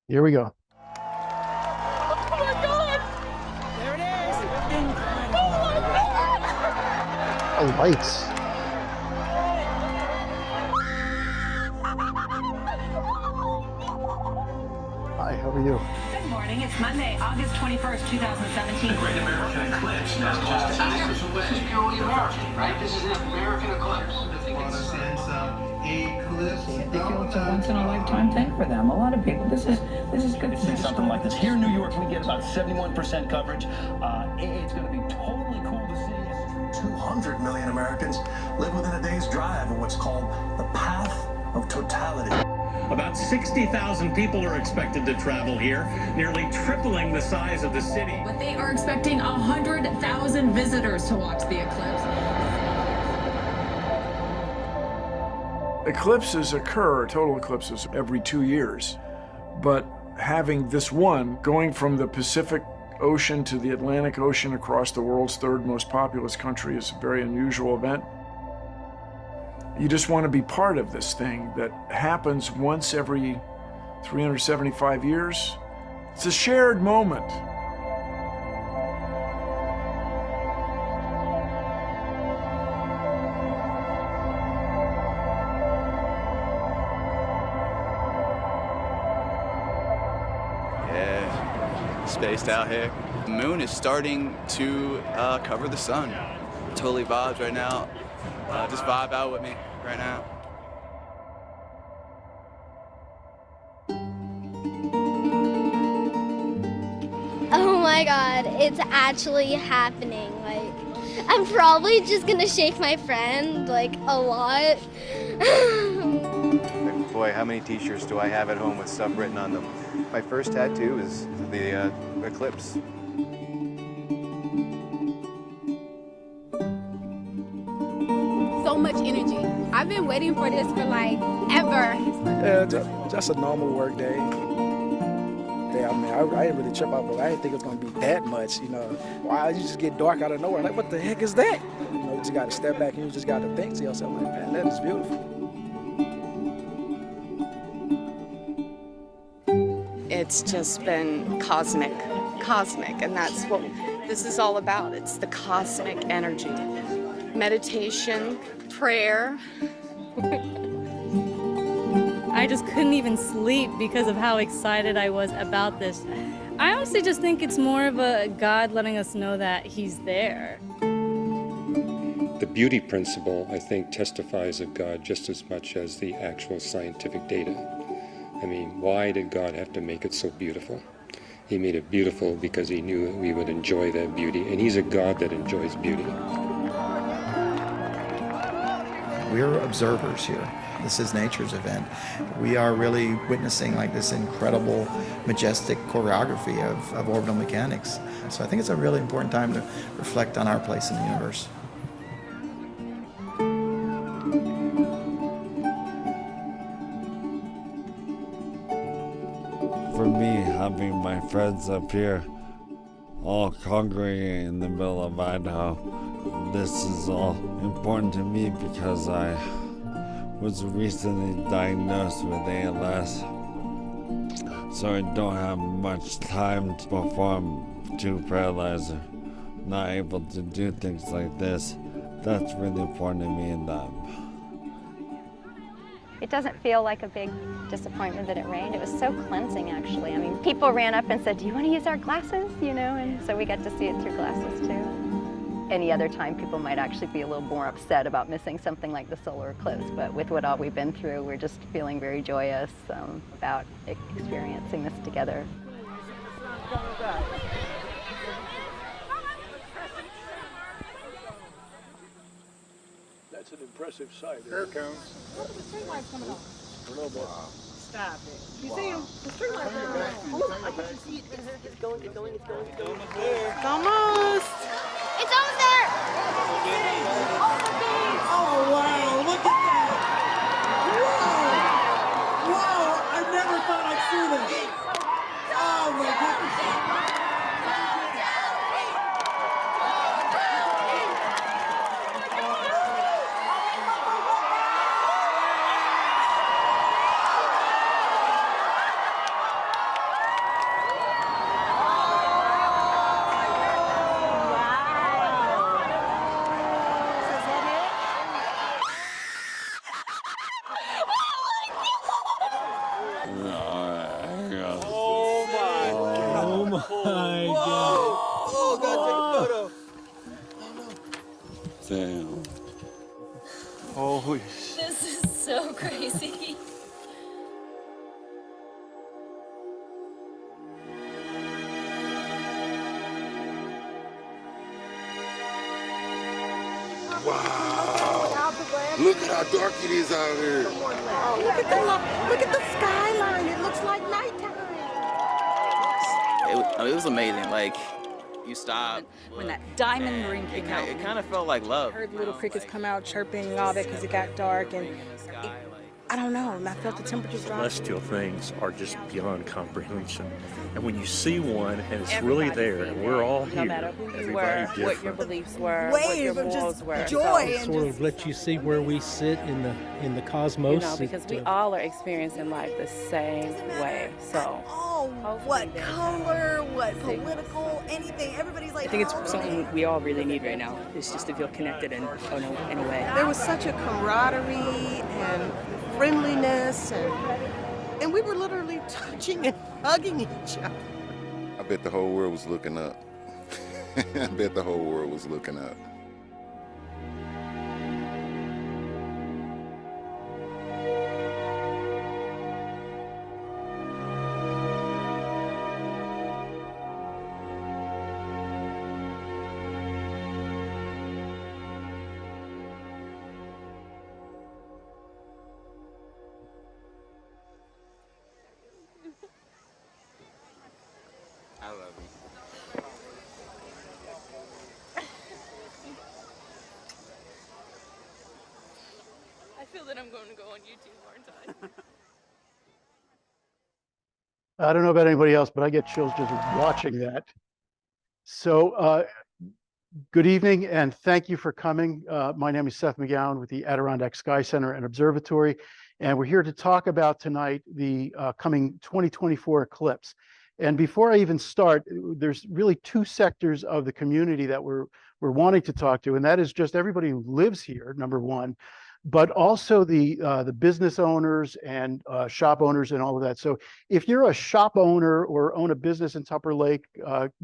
Here we go. Oh my God! There it is! Incredible! Oh my God! The lights. Hi, how are you? Good morning. It's Monday, August 21st, 2017. The Great American Eclipse is just hours away. This is purely American, right? This is an American eclipse. I think it's eclipse. They feel it's a once-in-a-lifetime thing for them. A lot of people. This is good to see Something like this. Here in New York, we get about 71% coverage. It's going to be totally cool to see. 200 million Americans live within a day's drive of what's called the path of totality. About 60,000 people are expected to travel here, nearly tripling the size of the city. But they are expecting 100,000 visitors to watch the eclipse. Eclipses occur, total eclipses, every 2 years. But having this one, going from the Pacific Ocean to the Atlantic Ocean across the world's third most populous country, is a very unusual event. You just want to be part of this thing that happens once every 375 years. It's a shared moment. Yeah, spaced out here. The moon is starting to cover the sun. Totally vibes right now. Just vibe out with me right now. Oh my God, it's actually happening. Like, I'm probably just gonna shake my friend like a lot. Boy, how many t-shirts do I have at home with stuff written on them? My first tattoo is the eclipse. So much energy. I've been waiting for this for like ever. Yeah, just a normal work day. Yeah, I mean, I didn't really trip out, but I didn't think it was gonna be that much, you know. Wow, you just get dark out of nowhere. Like, what the heck is that? You know, you just gotta step back and you just gotta think to yourself, like, man, that is beautiful. It's just been cosmic, and that's what this is all about. It's the cosmic energy. Meditation, prayer. I just couldn't even sleep because of how excited I was about this. I honestly just think it's more of a God letting us know that He's there. The beauty principle, I think, testifies of God just as much as the actual scientific data. I mean, why did God have to make it so beautiful? He made it beautiful because He knew we would enjoy that beauty, and He's a God that enjoys beauty. We're observers here. This is nature's event. We are really witnessing like this incredible, majestic choreography of orbital mechanics. So I think it's a really important time to reflect on our place in the universe. For me, having my friends up here all congregating in the middle of Idaho, this is all important to me because I was recently diagnosed with ALS, so I don't have much time before I'm too paralyzed or not able to do things like this. That's really important to me in that. It doesn't feel like a big disappointment that it rained. It was so cleansing, actually. I mean, people ran up and said, "Do you want to use our glasses?" You know, and so we got to see it through glasses too. Any other time, people might actually be a little more upset about missing something like the solar eclipse, but with what all we've been through, we're just feeling very joyous about experiencing this together. That's an impressive sight. Here it comes. Look at the street lights coming on. A little bit. Stop it. You see them? The street lights are on. Look, I can see it. It's going. It's almost. It's almost there. Oh, wow, look at that! Whoa! Whoa, I never thought I'd see this! Oh, my goodness! This is so crazy. Wow! Look at how dark it is out here. Oh, look at the skyline. It looks like nighttime. It was amazing. Like, you stop. When that diamond ring came out. It kind of felt like love. I heard little crickets come out chirping and all that because it got dark, and I don't know, and I felt the temperature drop. Celestial things are just beyond comprehension. And when you see one and it's really there, and we're all here, no matter who you were, everybody's what your different. beliefs were, what your morals were. Joy and sort of let you see where we sit in the cosmos. You know, because we all are experiencing life the same way. So, what color, what political, anything. Everybody's like, I think it's something we all really need right now. It's just to feel connected in a way. There was such a camaraderie and friendliness, and we were literally touching and hugging each other. I bet the whole world was looking up. I bet the whole world was looking up. I love you. I feel that I'm going to go on YouTube, aren't I? I don't know about anybody else, but I get chills just watching that. So good evening and thank you for coming. My name is Seth McGowan with the Adirondack Sky Center and Observatory, and we're here to talk about tonight the coming 2024 eclipse. And before I even start, there's really two sectors of the community that we're wanting to talk to, and that is just everybody who lives here, number one, but also the business owners and shop owners and all of that. So if you're a shop owner or own a business in Tupper Lake,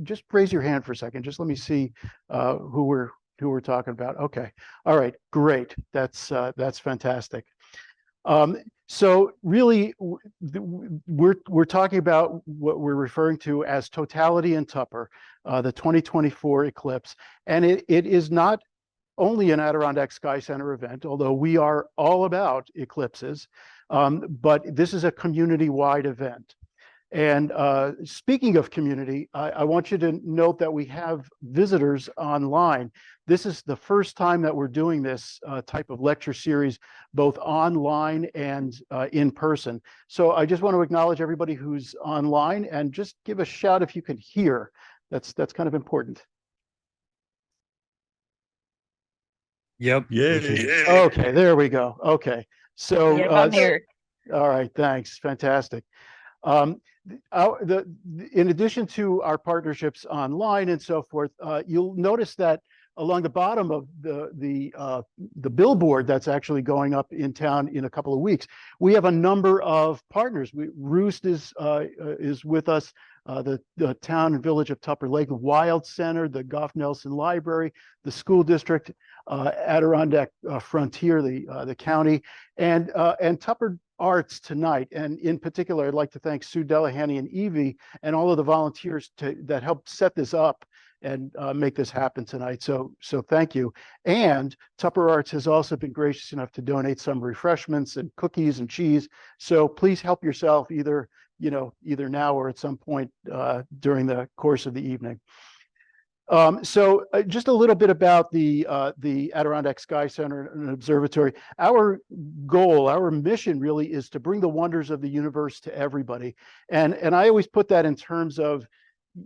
just raise your hand for a second. Just let me see who we're talking about. Okay, all right, great. That's fantastic. So really, we're talking about what we're referring to as Totality In Tupper, the 2024 eclipse, and it is not only an Adirondack Sky Center event, although we are all about eclipses, but this is a community-wide event. And speaking of community, I want you to note that we have visitors online. This is the first time that we're doing this type of lecture series, both online and in person. So I just want to acknowledge everybody who's online and just give a shout if you can hear. That's kind of important. Yep. Yeah. Okay, there we go. Okay. So I'm here. All right, thanks. Fantastic. In addition to our partnerships online and so forth, you'll notice that along the bottom of the billboard that's actually going up in town in a couple of weeks, we have a number of partners. Roost is with us, the town and village of Tupper Lake, the Wild Center, the Goff Nelson Library, the school district, Adirondack Frontier, the county, and Tupper Arts tonight. And in particular, I'd like to thank Sue Delahanty and Evie and all of the volunteers that helped set this up and make this happen tonight. So thank you. And Tupper Arts has also been gracious enough to donate some refreshments and cookies and cheese. So please help yourself either now or at some point during the course of the evening. So just a little bit about the Adirondack Sky Center and Observatory. Our goal, our mission really is to bring the wonders of the universe to everybody. And I always put that in terms of,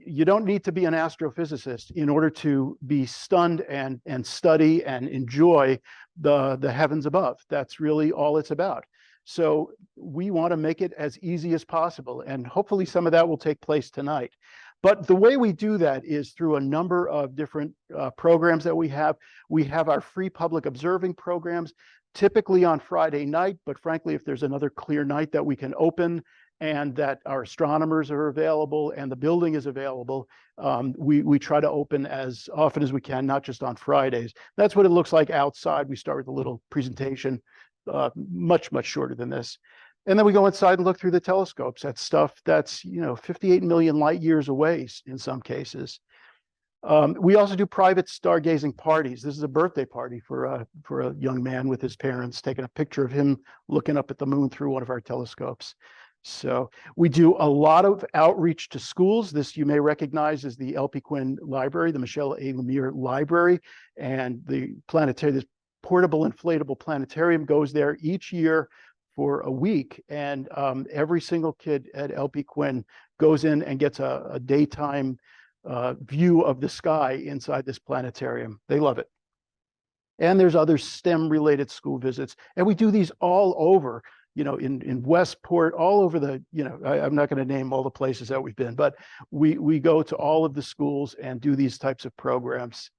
you don't need to be an astrophysicist in order to be stunned and study and enjoy the heavens above. That's really all it's about. So we want to make it as easy as possible, and hopefully some of that will take place tonight. But the way we do that is through a number of different programs that we have. We have our free public observing programs, typically on Friday night, but frankly, if there's another clear night that we can open and that our astronomers are available and the building is available, we try to open as often as we can, not just on Fridays. That's what it looks like outside. We start with a little presentation much, much shorter than this. And then we go inside and look through the telescopes at stuff that's, 58 million light years away in some cases. We also do private stargazing parties. This is a birthday party for a young man with his parents, taking a picture of him looking up at the moon through one of our telescopes. So we do a lot of outreach to schools. This you may recognize as the L.P. Quinn Library, the Michelle A. Lemire Library, and the planetarium, this portable inflatable planetarium goes there each year for a week. And every single kid at L.P. Quinn goes in and gets a daytime view of the sky inside this planetarium. They love it. And there's other STEM related school visits. And we do these all over, in Westport, all over the, I'm not going to name all the places that we've been, but we go to all of the schools and do these types of programs.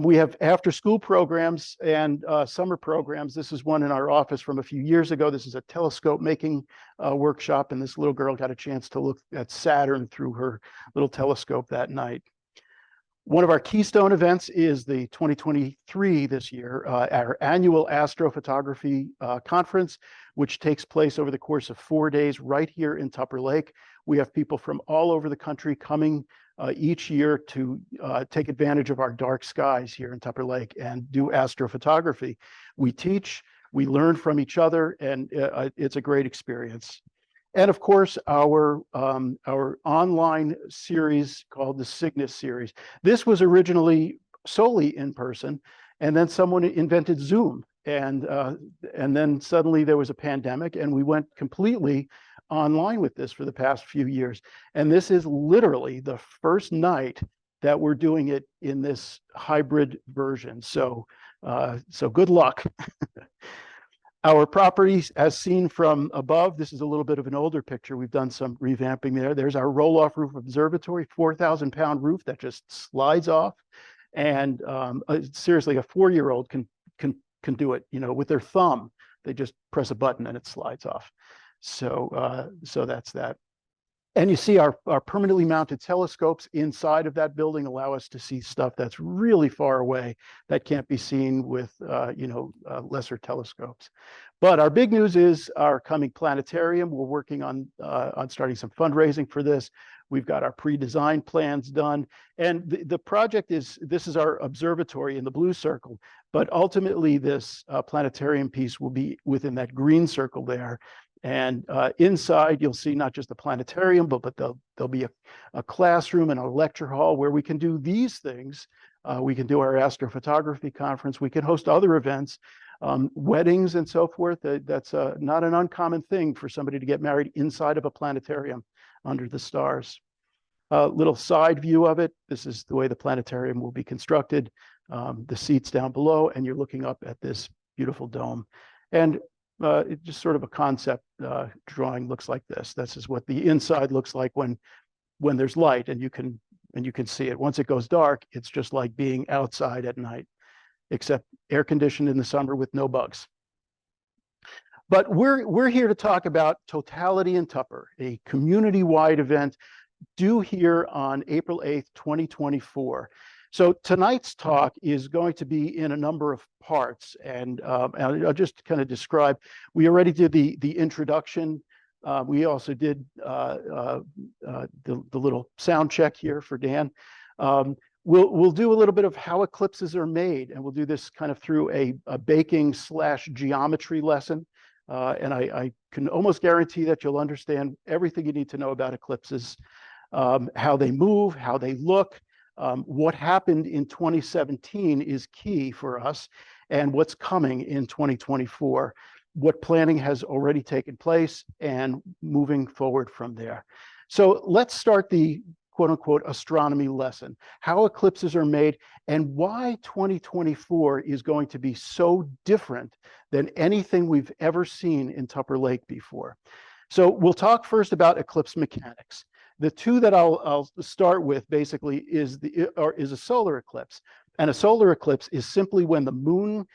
We have after school programs and summer programs. This is one in our office from a few years ago. This is a telescope making workshop, and this little girl got a chance to look at Saturn through her little telescope that night. One of our keystone events is the 2023 this year, our annual astrophotography conference, which takes place over the course of 4 days right here in Tupper Lake. We have people from all over the country coming each year to take advantage of our dark skies here in Tupper Lake and do astrophotography. We teach, we learn from each other, and it's a great experience. And of course, our online series called the Cygnus series. This was originally solely in person, and then someone invented Zoom, and then suddenly there was a pandemic, and we went completely online with this for the past few years. And this is literally the first night that we're doing it in this hybrid version. So good luck. Our properties, as seen from above, this is a little bit of an older picture. We've done some revamping there. There's our roll-off roof observatory, 4,000-pound roof that just slides off. And seriously, a 4-year-old can do it, with their thumb. They just press a button and it slides off. So that's that. And you see our permanently mounted telescopes inside of that building allow us to see stuff that's really far away that can't be seen with lesser telescopes. But our big news is our coming planetarium. We're working on starting some fundraising for this. We've got our pre-design plans done. And the project this is our observatory in the blue circle, but ultimately this planetarium piece will be within that green circle there. And inside, you'll see not just the planetarium, but there'll be a classroom and a lecture hall where we can do these things. We can do our astrophotography conference. We can host other events, weddings and so forth. That's not an uncommon thing for somebody to get married inside of a planetarium under the stars. Little side view of it. This is the way the planetarium will be constructed. The seats down below, and you're looking up at this beautiful dome. And it just sort of a concept drawing looks like this. This is what the inside looks like when there's light and you can see it. Once it goes dark, it's just like being outside at night, except air conditioned in the summer with no bugs. But we're here to talk about Totality in Tupper, a community-wide event due here on April 8th, 2024. So tonight's talk is going to be in a number of parts, and I'll just kind of describe. We already did the introduction. We also did the little sound check here for Dan. We'll do a little bit of how eclipses are made, and we'll do this kind of through a baking/geometry lesson. And I can almost guarantee that you'll understand everything you need to know about eclipses, how they move, how they look. What happened in 2017 is key for us, and what's coming in 2024, what planning has already taken place, and moving forward from there. So let's start the quote-unquote astronomy lesson, how eclipses are made, and why 2024 is going to be so different than anything we've ever seen in Tupper Lake before. So we'll talk first about eclipse mechanics. The two that I'll start with basically is a solar eclipse. And a solar eclipse is simply when the moon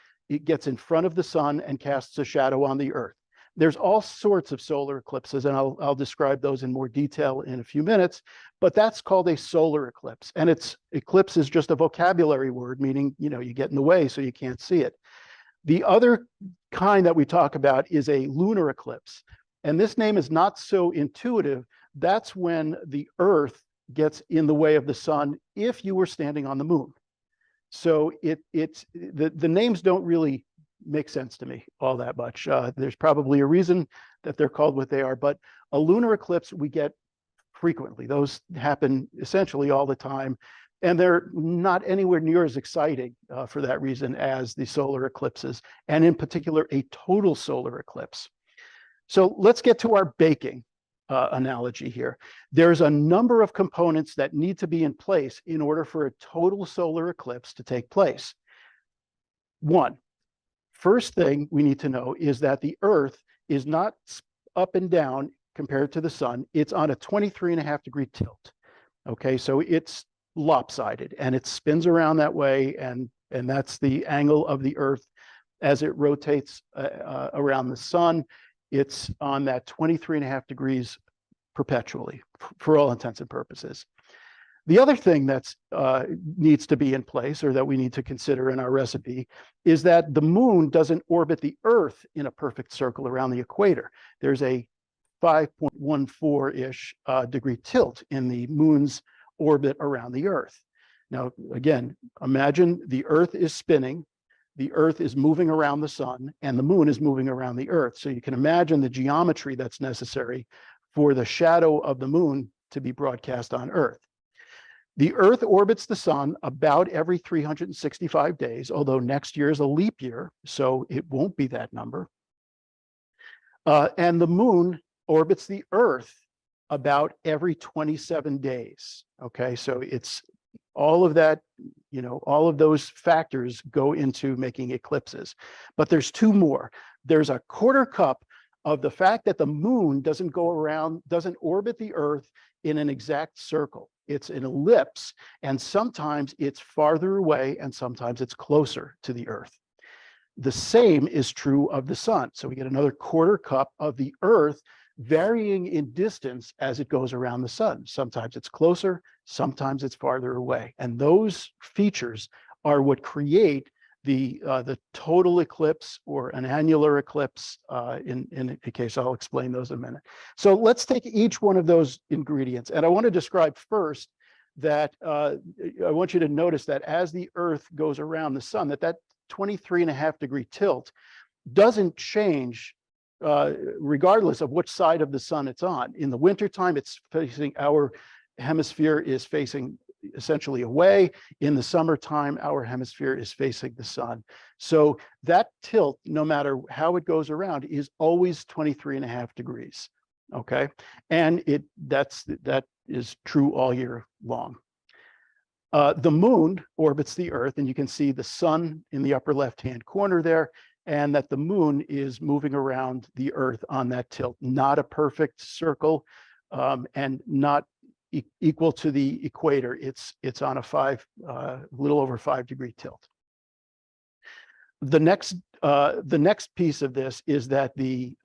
gets in front of the sun and casts a shadow on the earth. There's all sorts of solar eclipses, and I'll describe those in more detail in a few minutes, but that's called a solar eclipse. And eclipse is just a vocabulary word, meaning, you get in the way so you can't see it. The other kind that we talk about is a lunar eclipse. And this name is not so intuitive. That's when the Earth gets in the way of the sun if you were standing on the moon. So the names don't really make sense to me all that much. There's probably a reason that they're called what they are, but a lunar eclipse we get frequently. Those happen essentially all the time, and they're not anywhere near as exciting for that reason as the solar eclipses, and in particular a total solar eclipse. So let's get to our baking analogy here. There's a number of components that need to be in place in order for a total solar eclipse to take place. First thing we need to know is that the Earth is not up and down compared to the sun. It's on a 23.5-degree tilt. Okay, so it's lopsided and it spins around that way, and that's the angle of the Earth as it rotates around the sun. It's on that 23.5 degrees perpetually for all intents and purposes. The other thing that's needs to be in place, or that we need to consider in our recipe, is that the moon doesn't orbit the Earth in a perfect circle around the equator. There's a 5.14-ish degree tilt in the moon's orbit around the Earth. Now, again, imagine the Earth is spinning, the Earth is moving around the sun, and the moon is moving around the Earth. So you can imagine the geometry that's necessary for the shadow of the moon to be broadcast on Earth. The Earth orbits the sun about every 365 days, although next year is a leap year, so it won't be that number. And the moon orbits the Earth about every 27 days. Okay, so it's all of that, all of those factors go into making eclipses. But there's two more. There's a quarter cup of the fact that the moon doesn't orbit the Earth in an exact circle. It's an ellipse, and sometimes it's farther away and sometimes it's closer to the Earth. The same is true of the sun. So we get another quarter cup of the Earth varying in distance as it goes around the sun. Sometimes it's closer, sometimes it's farther away. And those features are what create the total eclipse or an annular eclipse. In case I'll explain those in a minute. So let's take each one of those ingredients. And I want to describe first that I want you to notice that as the Earth goes around the sun, that 23.5-degree tilt doesn't change regardless of which side of the sun it's on. In the wintertime, it's facing, our hemisphere is facing essentially away. In the summertime, our hemisphere is facing the sun. So that tilt, no matter how it goes around, is always 23.5 degrees. Okay, and that is true all year long. The moon orbits the Earth, and you can see the sun in the upper left-hand corner there, and that the moon is moving around the Earth on that tilt. Not a perfect circle, and not equal to the equator. It's on a little over 5-degree tilt. The next piece of this is that the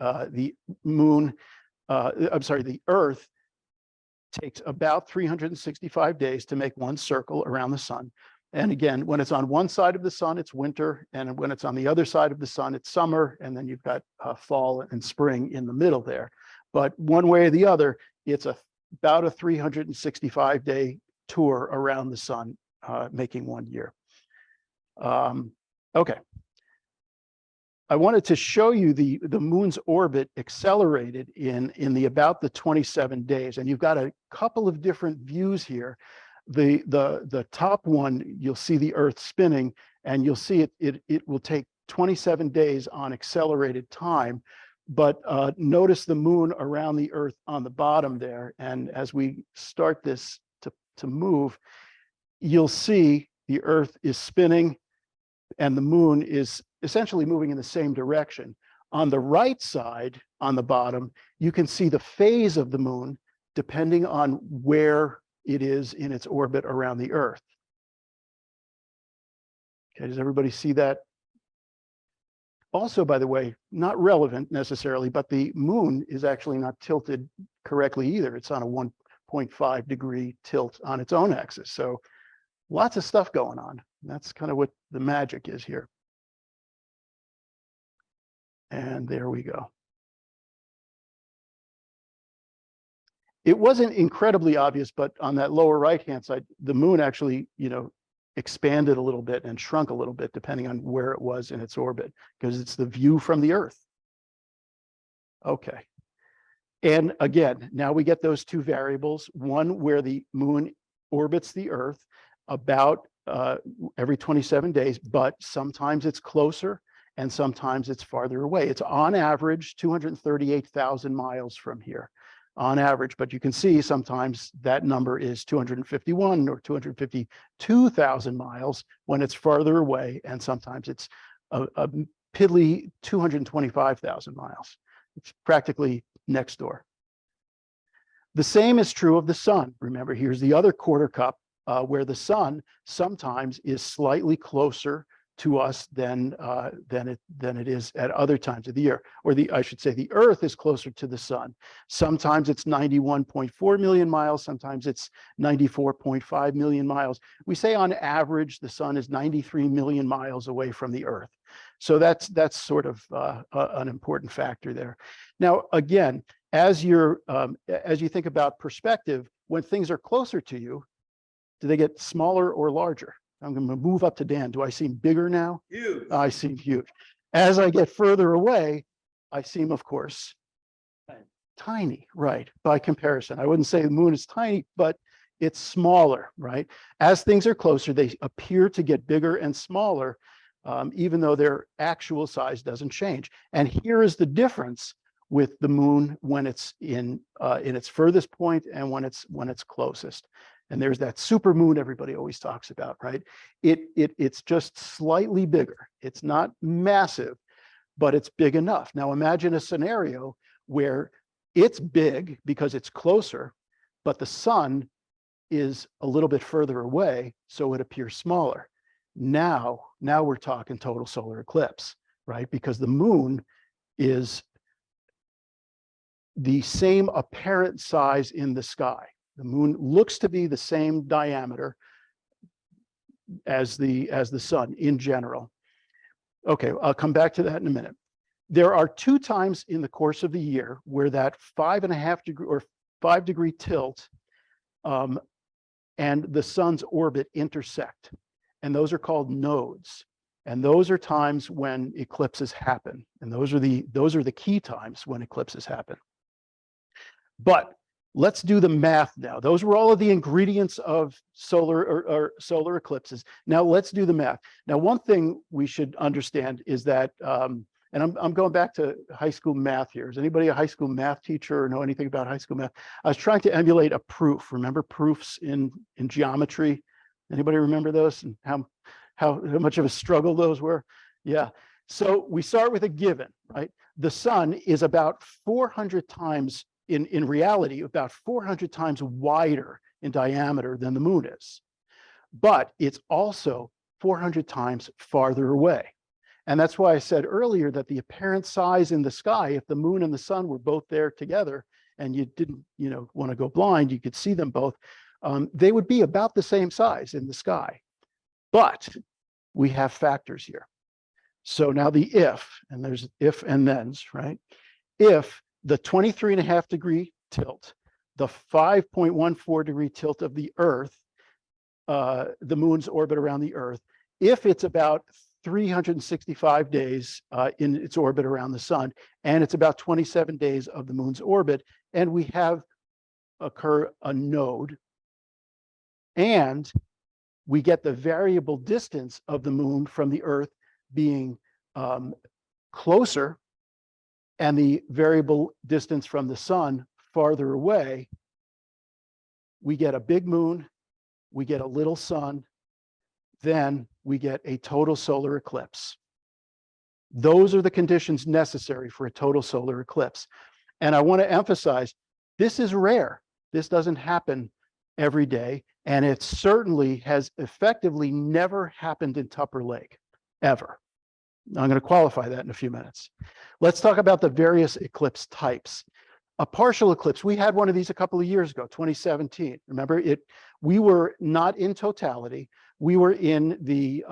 Earth takes about 365 days to make one circle around the sun. And again, when it's on one side of the sun, it's winter, and when it's on the other side of the sun, it's summer, and then you've got fall and spring in the middle there. But one way or the other, it's about a 365-day tour around the sun, making one year. Okay. I wanted to show you the moon's orbit accelerated in about the 27 days, and you've got a couple of different views here. The top one, you'll see the Earth spinning, and you'll see it will take 27 days on accelerated time. But notice the moon around the Earth on the bottom there. And as we start this to move, you'll see the Earth is spinning and the moon is essentially moving in the same direction. On the right side, on the bottom, you can see the phase of the moon depending on where it is in its orbit around the Earth. Okay, does everybody see that? Also, by the way, not relevant necessarily, but the moon is actually not tilted correctly either. It's on a 1.5-degree tilt on its own axis. So lots of stuff going on. That's kind of what the magic is here. And there we go. It wasn't incredibly obvious, but on that lower right-hand side, the moon actually, expanded a little bit and shrunk a little bit depending on where it was in its orbit, because it's the view from the Earth. Okay. And again, now we get those two variables, one where the moon orbits the Earth about every 27 days, but sometimes it's closer and sometimes it's farther away. It's on average 238,000 miles from here. On average, but you can see sometimes that number is 251 or 252,000 miles when it's farther away, and sometimes it's a piddly 225,000 miles. It's practically next door. The same is true of the sun. Remember, here's the other quarter cup where the sun sometimes is slightly closer to us than it is at other times of the year, or I should say the Earth is closer to the sun. Sometimes it's 91.4 million miles, sometimes it's 94.5 million miles. We say on average the sun is 93 million miles away from the Earth. So that's sort of an important factor there. Now, again, as you think about perspective, when things are closer to you, do they get smaller or larger? I'm going to move up to Dan. Do I seem bigger now? Huge. I seem huge. As I get further away, I seem, of course, tiny, right? By comparison, I wouldn't say the moon is tiny, but it's smaller, right? As things are closer, they appear to get bigger and smaller, even though their actual size doesn't change. And here is the difference with the moon when it's in its furthest point and when it's closest. And there's that super moon everybody always talks about, right? It's just slightly bigger. It's not massive, but it's big enough. Now imagine a scenario where it's big because it's closer, but the sun is a little bit further away, so it appears smaller. Now we're talking total solar eclipse, right? Because the moon is the same apparent size in the sky. The moon looks to be the same diameter as the sun in general. Okay, I'll come back to that in a minute. There are two times in the course of the year where that 5.5 degree or 5 degree tilt and the sun's orbit intersect. And those are called nodes. And those are times when eclipses happen. And those are the key times when eclipses happen. But let's do the math now. Those were all of the ingredients of solar eclipses. Now let's do the math. Now, one thing we should understand is that, and I'm going back to high school math here. Is anybody a high school math teacher or know anything about high school math? I was trying to emulate a proof. Remember proofs in geometry? Anybody remember those and how much of a struggle those were? Yeah. So we start with a given, right? The sun is about 400 times in reality, about 400 times wider in diameter than the moon is. But it's also 400 times farther away. And that's why I said earlier that the apparent size in the sky, if the moon and the sun were both there together and you didn't want to go blind, you could see them both, they would be about the same size in the sky. But we have factors here. So now the if, and there's if and thens, right? If the 23.5 degree tilt, the 5.14 degree tilt of the Earth, the moon's orbit around the Earth, if it's about 365 days in its orbit around the sun, and it's about 27 days of the moon's orbit, and we have occur a node, and we get the variable distance of the moon from the Earth being closer, and the variable distance from the sun farther away, we get a big moon, we get a little sun, then we get a total solar eclipse. Those are the conditions necessary for a total solar eclipse. And I want to emphasize, this is rare. This doesn't happen every day, and it certainly has effectively never happened in Tupper Lake, ever. I'm going to qualify that in a few minutes. Let's talk about the various eclipse types. A partial eclipse, we had one of these a couple of years ago, 2017. Remember, we were not in totality. We were in the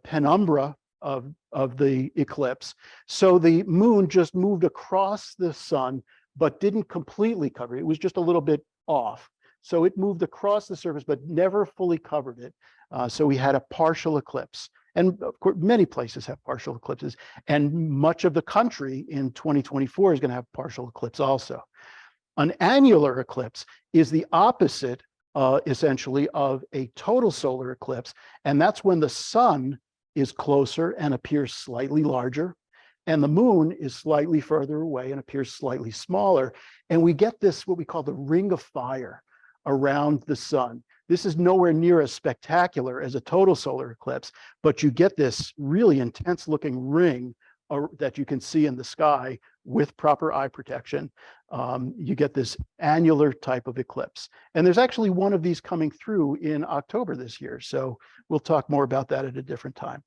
penumbra of the eclipse. So the moon just moved across the sun, but didn't completely cover it. It was just a little bit off. So it moved across the surface, but never fully covered it. So we had a partial eclipse. And of course, many places have partial eclipses. And much of the country in 2024 is going to have partial eclipse also. An annular eclipse is the opposite, essentially, of a total solar eclipse. And that's when the sun is closer and appears slightly larger, and the moon is slightly further away and appears slightly smaller. And we get this, what we call the ring of fire around the sun. This is nowhere near as spectacular as a total solar eclipse, but you get this really intense looking ring that you can see in the sky with proper eye protection. You get this annular type of eclipse. And there's actually one of these coming through in October this year. So we'll talk more about that at a different time.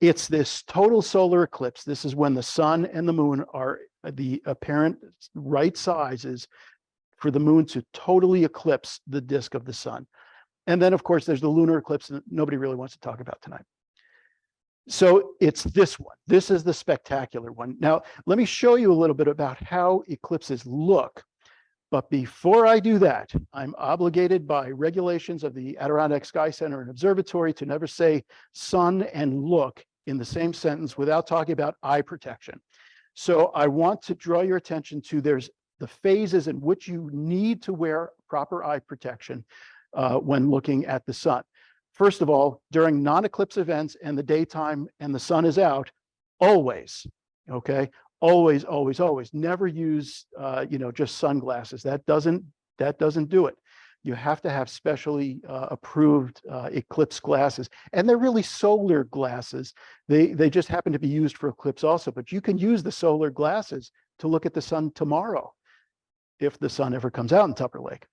It's this total solar eclipse. This is when the sun and the moon are the apparent right sizes for the moon to totally eclipse the disk of the sun. And then, of course, there's the lunar eclipse that nobody really wants to talk about tonight. So it's this one. This is the spectacular one. Now, let me show you a little bit about how eclipses look. But before I do that, I'm obligated by regulations of the Adirondack Sky Center and Observatory to never say sun and look in the same sentence without talking about eye protection. So I want to draw your attention to there's the phases in which you need to wear proper eye protection when looking at the sun. First of all, during non-eclipse events and the daytime and the sun is out, always, okay? Always, always, always. Never use, just sunglasses. That doesn't do it. You have to have specially approved eclipse glasses, and they're really solar glasses. They just happen to be used for eclipse also, but you can use the solar glasses to look at the sun tomorrow if the sun ever comes out in Tupper Lake.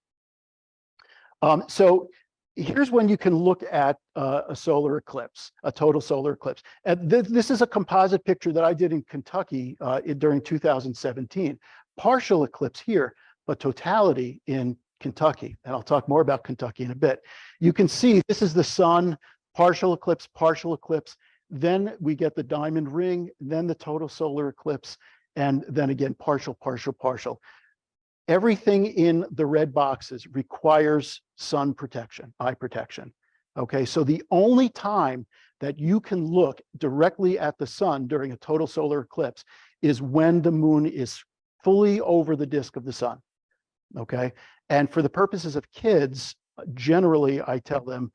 So here's when you can look at a solar eclipse, a total solar eclipse. And this is a composite picture that I did in Kentucky during 2017. Partial eclipse here, but totality in Kentucky. And I'll talk more about Kentucky in a bit. You can see this is the sun, partial eclipse, then we get the diamond ring, then the total solar eclipse, and then again, partial, partial, partial. Everything in the red boxes requires sun protection, eye protection. Okay, so the only time that you can look directly at the sun during a total solar eclipse is when the moon is fully over the disk of the sun. Okay, and for the purposes of kids, generally I tell them,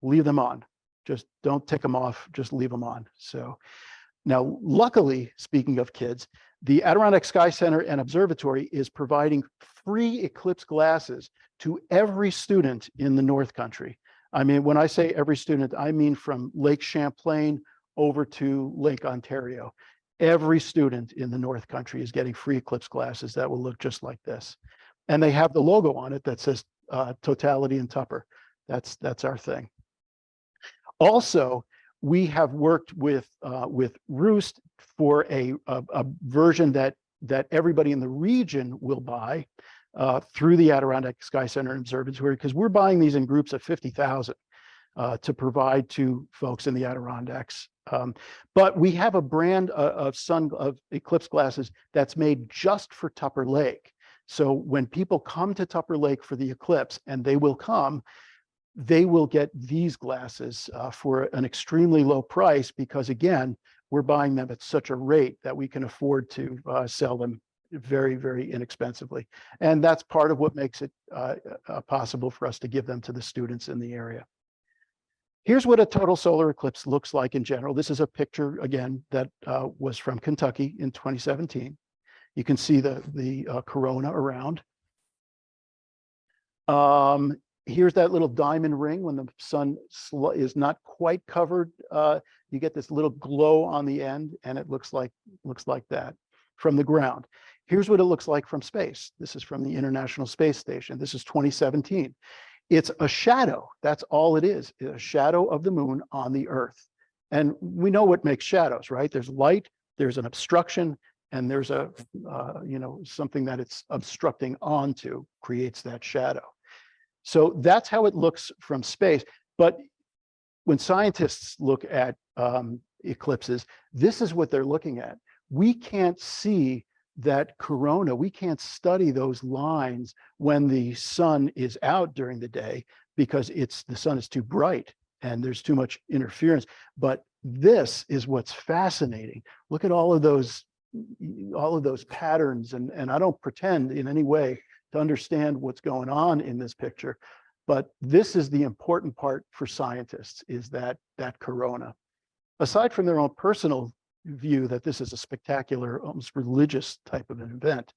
leave them on. Just don't take them off, just leave them on. So now, luckily, speaking of kids, the Adirondack Sky Center and Observatory is providing free eclipse glasses to every student in the North Country. I mean, when I say every student, I mean from Lake Champlain over to Lake Ontario. Every student in the North Country is getting free eclipse glasses that will look just like this. And they have the logo on it that says Totality In Tupper. That's our thing. Also, we have worked with Roost for a version that everybody in the region will buy through the Adirondack Sky Center and Observatory, because we're buying these in groups of 50,000 to provide to folks in the Adirondacks. But we have a brand of eclipse glasses that's made just for Tupper Lake. So when people come to Tupper Lake for the eclipse, and they will come, they will get these glasses for an extremely low price, because again, we're buying them at such a rate that we can afford to sell them very, very inexpensively. And that's part of what makes it possible for us to give them to the students in the area. Here's what a total solar eclipse looks like in general. This is a picture, again, that was from Kentucky in 2017. You can see the corona around. Here's that little diamond ring when the sun is not quite covered. You get this little glow on the end, and it looks like that from the ground. Here's what it looks like from space. This is from the International Space Station. This is 2017. It's a shadow. That's all it is, a shadow of the moon on the Earth. And we know what makes shadows, right? There's light, there's an obstruction, and there's a something that it's obstructing onto creates that shadow. So that's how it looks from space. But when scientists look at eclipses, this is what they're looking at. We can't see that corona. We can't study those lines when the sun is out during the day because the sun is too bright and there's too much interference. But this is what's fascinating. Look at all of those patterns, and I don't pretend in any way to understand what's going on in this picture, but this is the important part for scientists, is that corona. Aside from their own personal view that this is a spectacular, almost religious type of an event.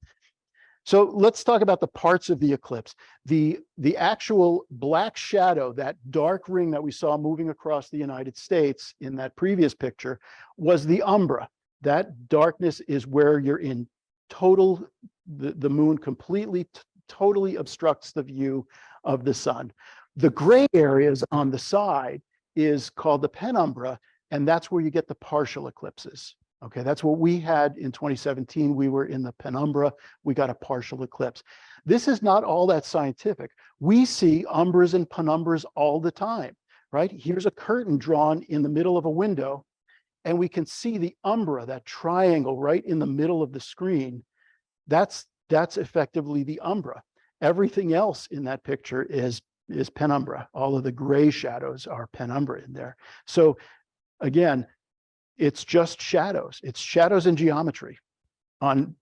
So let's talk about the parts of the eclipse. The actual black shadow, that dark ring that we saw moving across the United States in that previous picture, was the umbra. That darkness is where you're in total, the moon completely, totally obstructs the view of the sun. The gray areas on the side is called the penumbra, and that's where you get the partial eclipses. Okay, that's what we had in 2017. We were in the penumbra, we got a partial eclipse. This is not all that scientific. We see umbras and penumbras all the time, right? Here's a curtain drawn in the middle of a window, and we can see the umbra, that triangle right in the middle of the screen. That's effectively the umbra. Everything else in that picture is penumbra. All of the gray shadows are penumbra in there. So again, it's just shadows. It's shadows in geometry on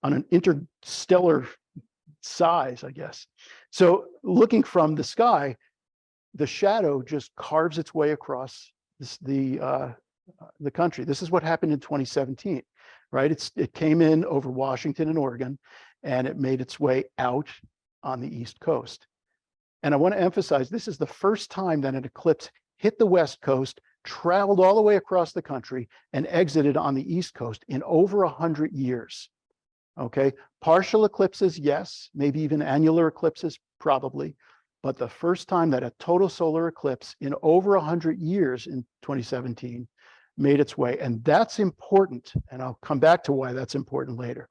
an interstellar size, I guess. So looking from the sky, the shadow just carves its way across the country. This is what happened in 2017, right? It came in over Washington and Oregon, and it made its way out on the East Coast. And I want to emphasize, this is the first time that an eclipse hit the West Coast, traveled all the way across the country, and exited on the East Coast in over 100 years. Okay, partial eclipses, yes, maybe even annular eclipses, probably, but the first time that a total solar eclipse in over 100 years in 2017 made its way, and that's important, and I'll come back to why that's important later.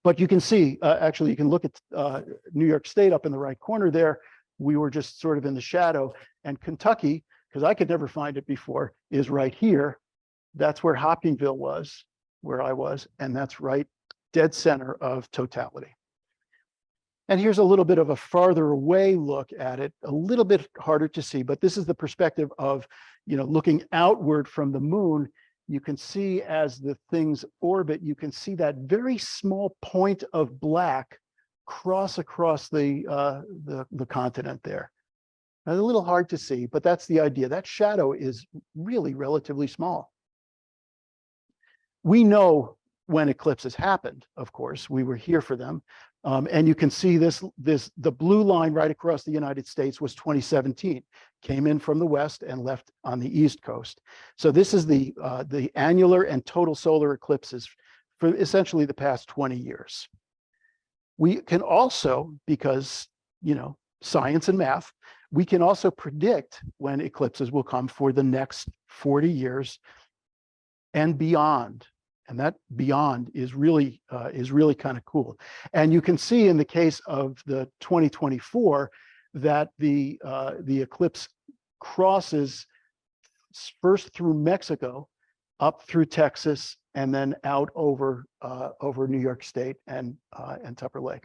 But you can see, actually, you can look at New York State up in the right corner there. We were just sort of in the shadow, and Kentucky, because I could never find it before, is right here. That's where Hopkinsville was, where I was, and that's right dead center of totality. And here's a little bit of a farther away look at it, a little bit harder to see, but this is the perspective of, looking outward from the moon. You can see as the things orbit, you can see that very small point of black cross across the continent there. Now, it's a little hard to see, but that's the idea. That shadow is really relatively small. We know when eclipses happened, of course. We were here for them. And you can see the blue line right across the United States was 2017, came in from the west and left on the East Coast. So this is the annular and total solar eclipses for essentially the past 20 years. We can also, because, science and math, we can also predict when eclipses will come for the next 40 years and beyond. And that beyond is really kind of cool. And you can see in the case of the 2024 that the eclipse crosses first through Mexico, up through Texas, and then out over New York State and Tupper Lake.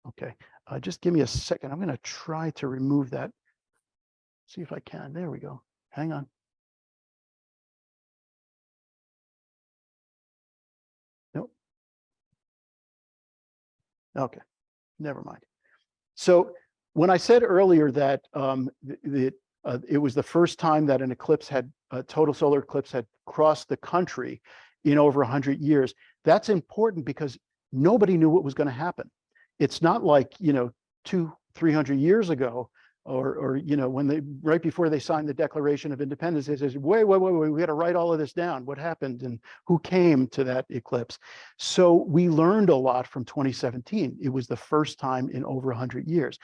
Okay, just give me a second. I'm going to try to remove that. See if I can. There we go. Hang on. Nope. Okay, never mind. So when I said earlier that it was the first time that a total solar eclipse had crossed the country in over 100 years, that's important because nobody knew what was going to happen. It's not like, 200-300 years ago, or when right before they signed the Declaration of Independence, they said, wait, we got to write all of this down. What happened and who came to that eclipse? So we learned a lot from 2017. It was the first time in over 100 years.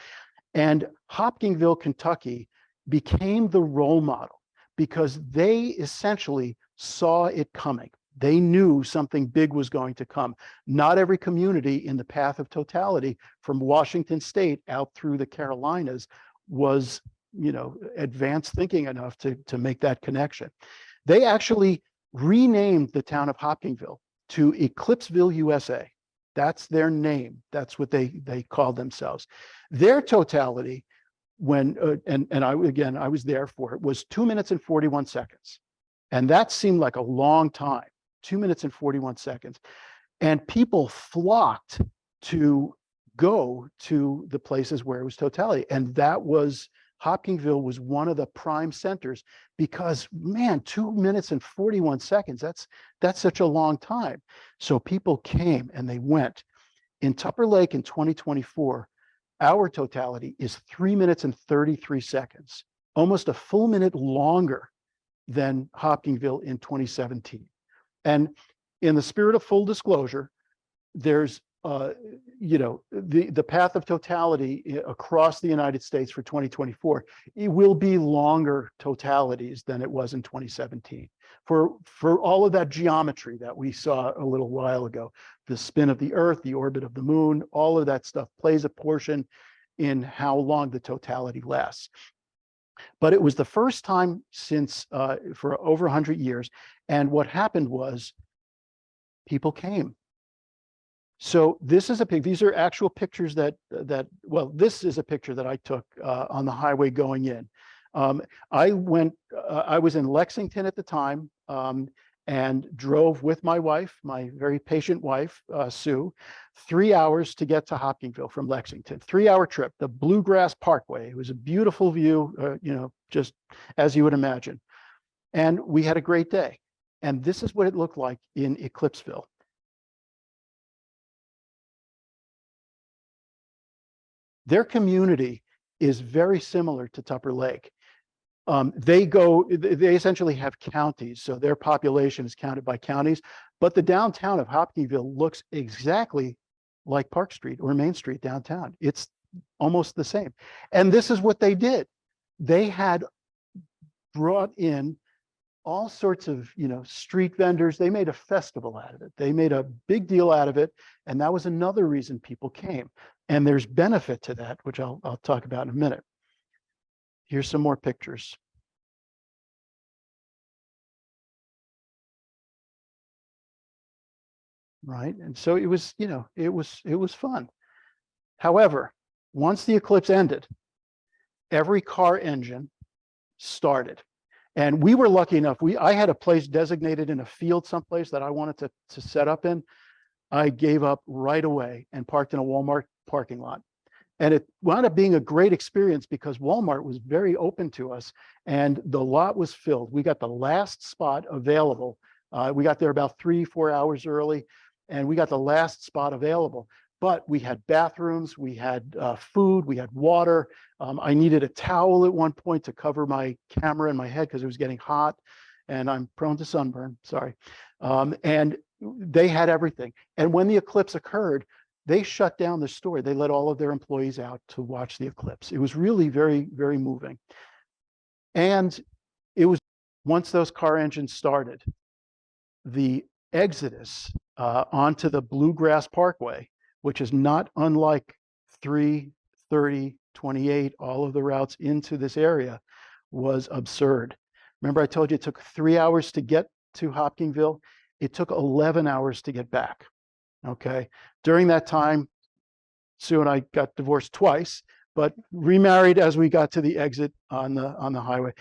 And Hopkinsville, Kentucky became the role model because they essentially saw it coming. They knew something big was going to come. Not every community in the path of totality from Washington State out through the Carolinas was advanced thinking enough to make that connection. They actually renamed the town of Hopkinsville to Eclipseville, USA. That's their name. That's what they called themselves. Their totality, when I was there for it, was 2 minutes and 41 seconds. And that seemed like a long time, 2 minutes and 41 seconds. And people flocked to go to the places where it was totality. And that was, Hopkinsville was one of the prime centers because, man, 2 minutes and 41 seconds, that's such a long time. So people came and they went. In Tupper Lake in 2024, our totality is 3 minutes and 33 seconds, almost a full minute longer than Hopkinsville in 2017. And in the spirit of full disclosure, there's the path of totality across the United States for 2024, it will be longer totalities than it was in 2017 for all of that geometry that we saw a little while ago. The spin of the Earth, the orbit of the moon, all of that stuff plays a portion in how long the totality lasts. But it was the first time since for over 100 years. And what happened was people came. So this is these are actual pictures this is a picture that I took on the highway going in. I was in Lexington at the time and drove with my wife, my very patient wife, Sue, 3 hours to get to Hopkinsville from Lexington, 3-hour trip, the Bluegrass Parkway. It was a beautiful view, just as you would imagine. And we had a great day. And this is what it looked like in Eclipseville. Their community is very similar to Tupper Lake. They essentially have counties, so their population is counted by counties, but the downtown of Hopkinsville looks exactly like Park Street or Main Street downtown. It's almost the same. And this is what they did. They had brought in all sorts of, street vendors. They made a festival out of it. They made a big deal out of it. And that was another reason people came. And there's benefit to that, which I'll talk about in a minute. Here's some more pictures. Right. And so it was, it was fun. However, once the eclipse ended, every car engine started. And we were lucky enough. I had a place designated in a field someplace that I wanted to set up in. I gave up right away and parked in a Walmart parking lot. And it wound up being a great experience because Walmart was very open to us and the lot was filled. We got the last spot available. We got there about 3-4 hours early and we got the last spot available. But we had bathrooms, we had food, we had water. I needed a towel at one point to cover my camera and my head because it was getting hot and I'm prone to sunburn, sorry. And they had everything. And when the eclipse occurred, they shut down the store. They let all of their employees out to watch the eclipse. It was really very, very moving. And it was, once those car engines started, the exodus onto the Bluegrass Parkway, which is not unlike 3, 30, 28, all of the routes into this area, was absurd. Remember I told you it took 3 hours to get to Hopkinsville? It took 11 hours to get back. Okay. During that time, Sue and I got divorced twice, but remarried as we got to the exit on the highway.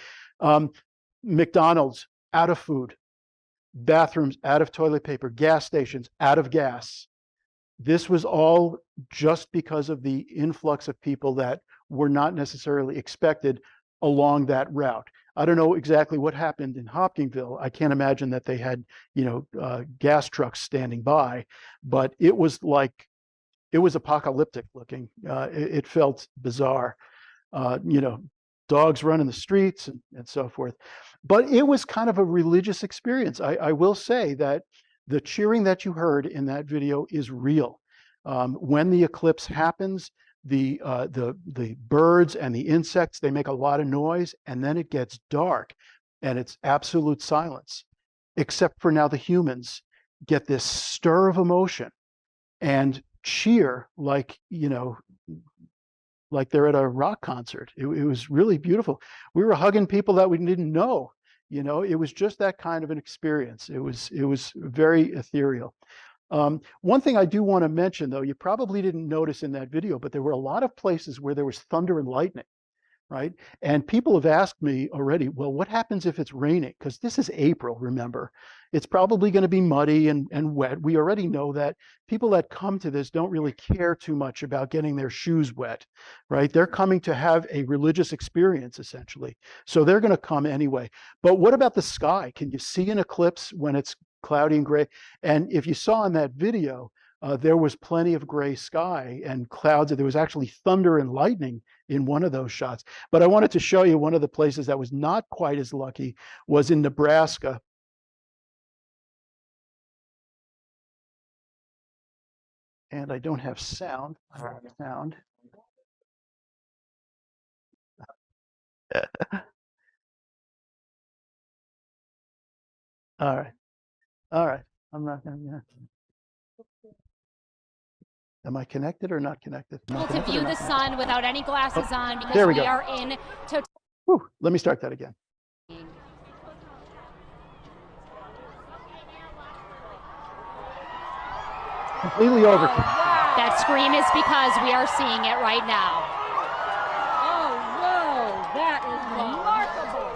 McDonald's out of food, bathrooms out of toilet paper, gas stations out of gas. This was all just because of the influx of people that were not necessarily expected along that route. I don't know exactly what happened in Hopkinsville. I can't imagine that they had, gas trucks standing by, but it was apocalyptic looking. It felt bizarre, dogs running the streets and so forth. But it was kind of a religious experience. I will say that the cheering that you heard in that video is real. When the eclipse happens, the birds and the insects, they make a lot of noise, and then it gets dark and it's absolute silence, except for now the humans get this stir of emotion and cheer like like they're at a rock concert. It was really beautiful. We were hugging people that we didn't know. You know, it was just that kind of an experience. It was very ethereal. One thing I do want to mention, though, you probably didn't notice in that video, but there were a lot of places where there was thunder and lightning, right? And people have asked me already, well, what happens if it's raining? Because this is April, remember. It's probably going to be muddy and wet. We already know that. People that come to this don't really care too much about getting their shoes wet, right? They're coming to have a religious experience, essentially. So they're going to come anyway. But what about the sky? Can you see an eclipse when it's cloudy and gray? And if you saw in that video, there was plenty of gray sky and clouds. There was actually thunder and lightning in one of those shots. But I wanted to show you one of the places that was not quite as lucky was in Nebraska. And I don't have sound. All right. All right. I'm not going to. Am I connected or not connected? To view the sun without any glasses on because there we we go. are in total. Let me start that again. Completely over. That scream is because we are seeing it right now. Oh, whoa, that is remarkable.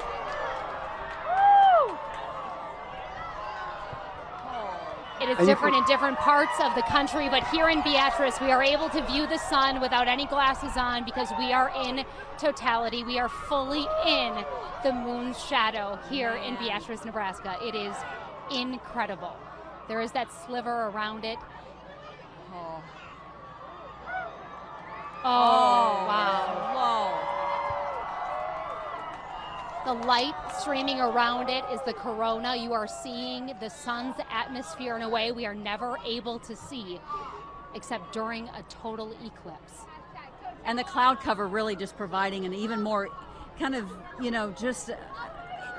It is different in different parts of the country, but here in Beatrice, we are able to view the sun without any glasses on because we are in totality. We are fully in the moon's shadow here in Beatrice, Nebraska. It is incredible. There is that sliver around it. Oh, wow. The light streaming around it is the corona. You are seeing the sun's atmosphere in a way we are never able to see except during a total eclipse. And the cloud cover really just providing an even more kind of, you know, just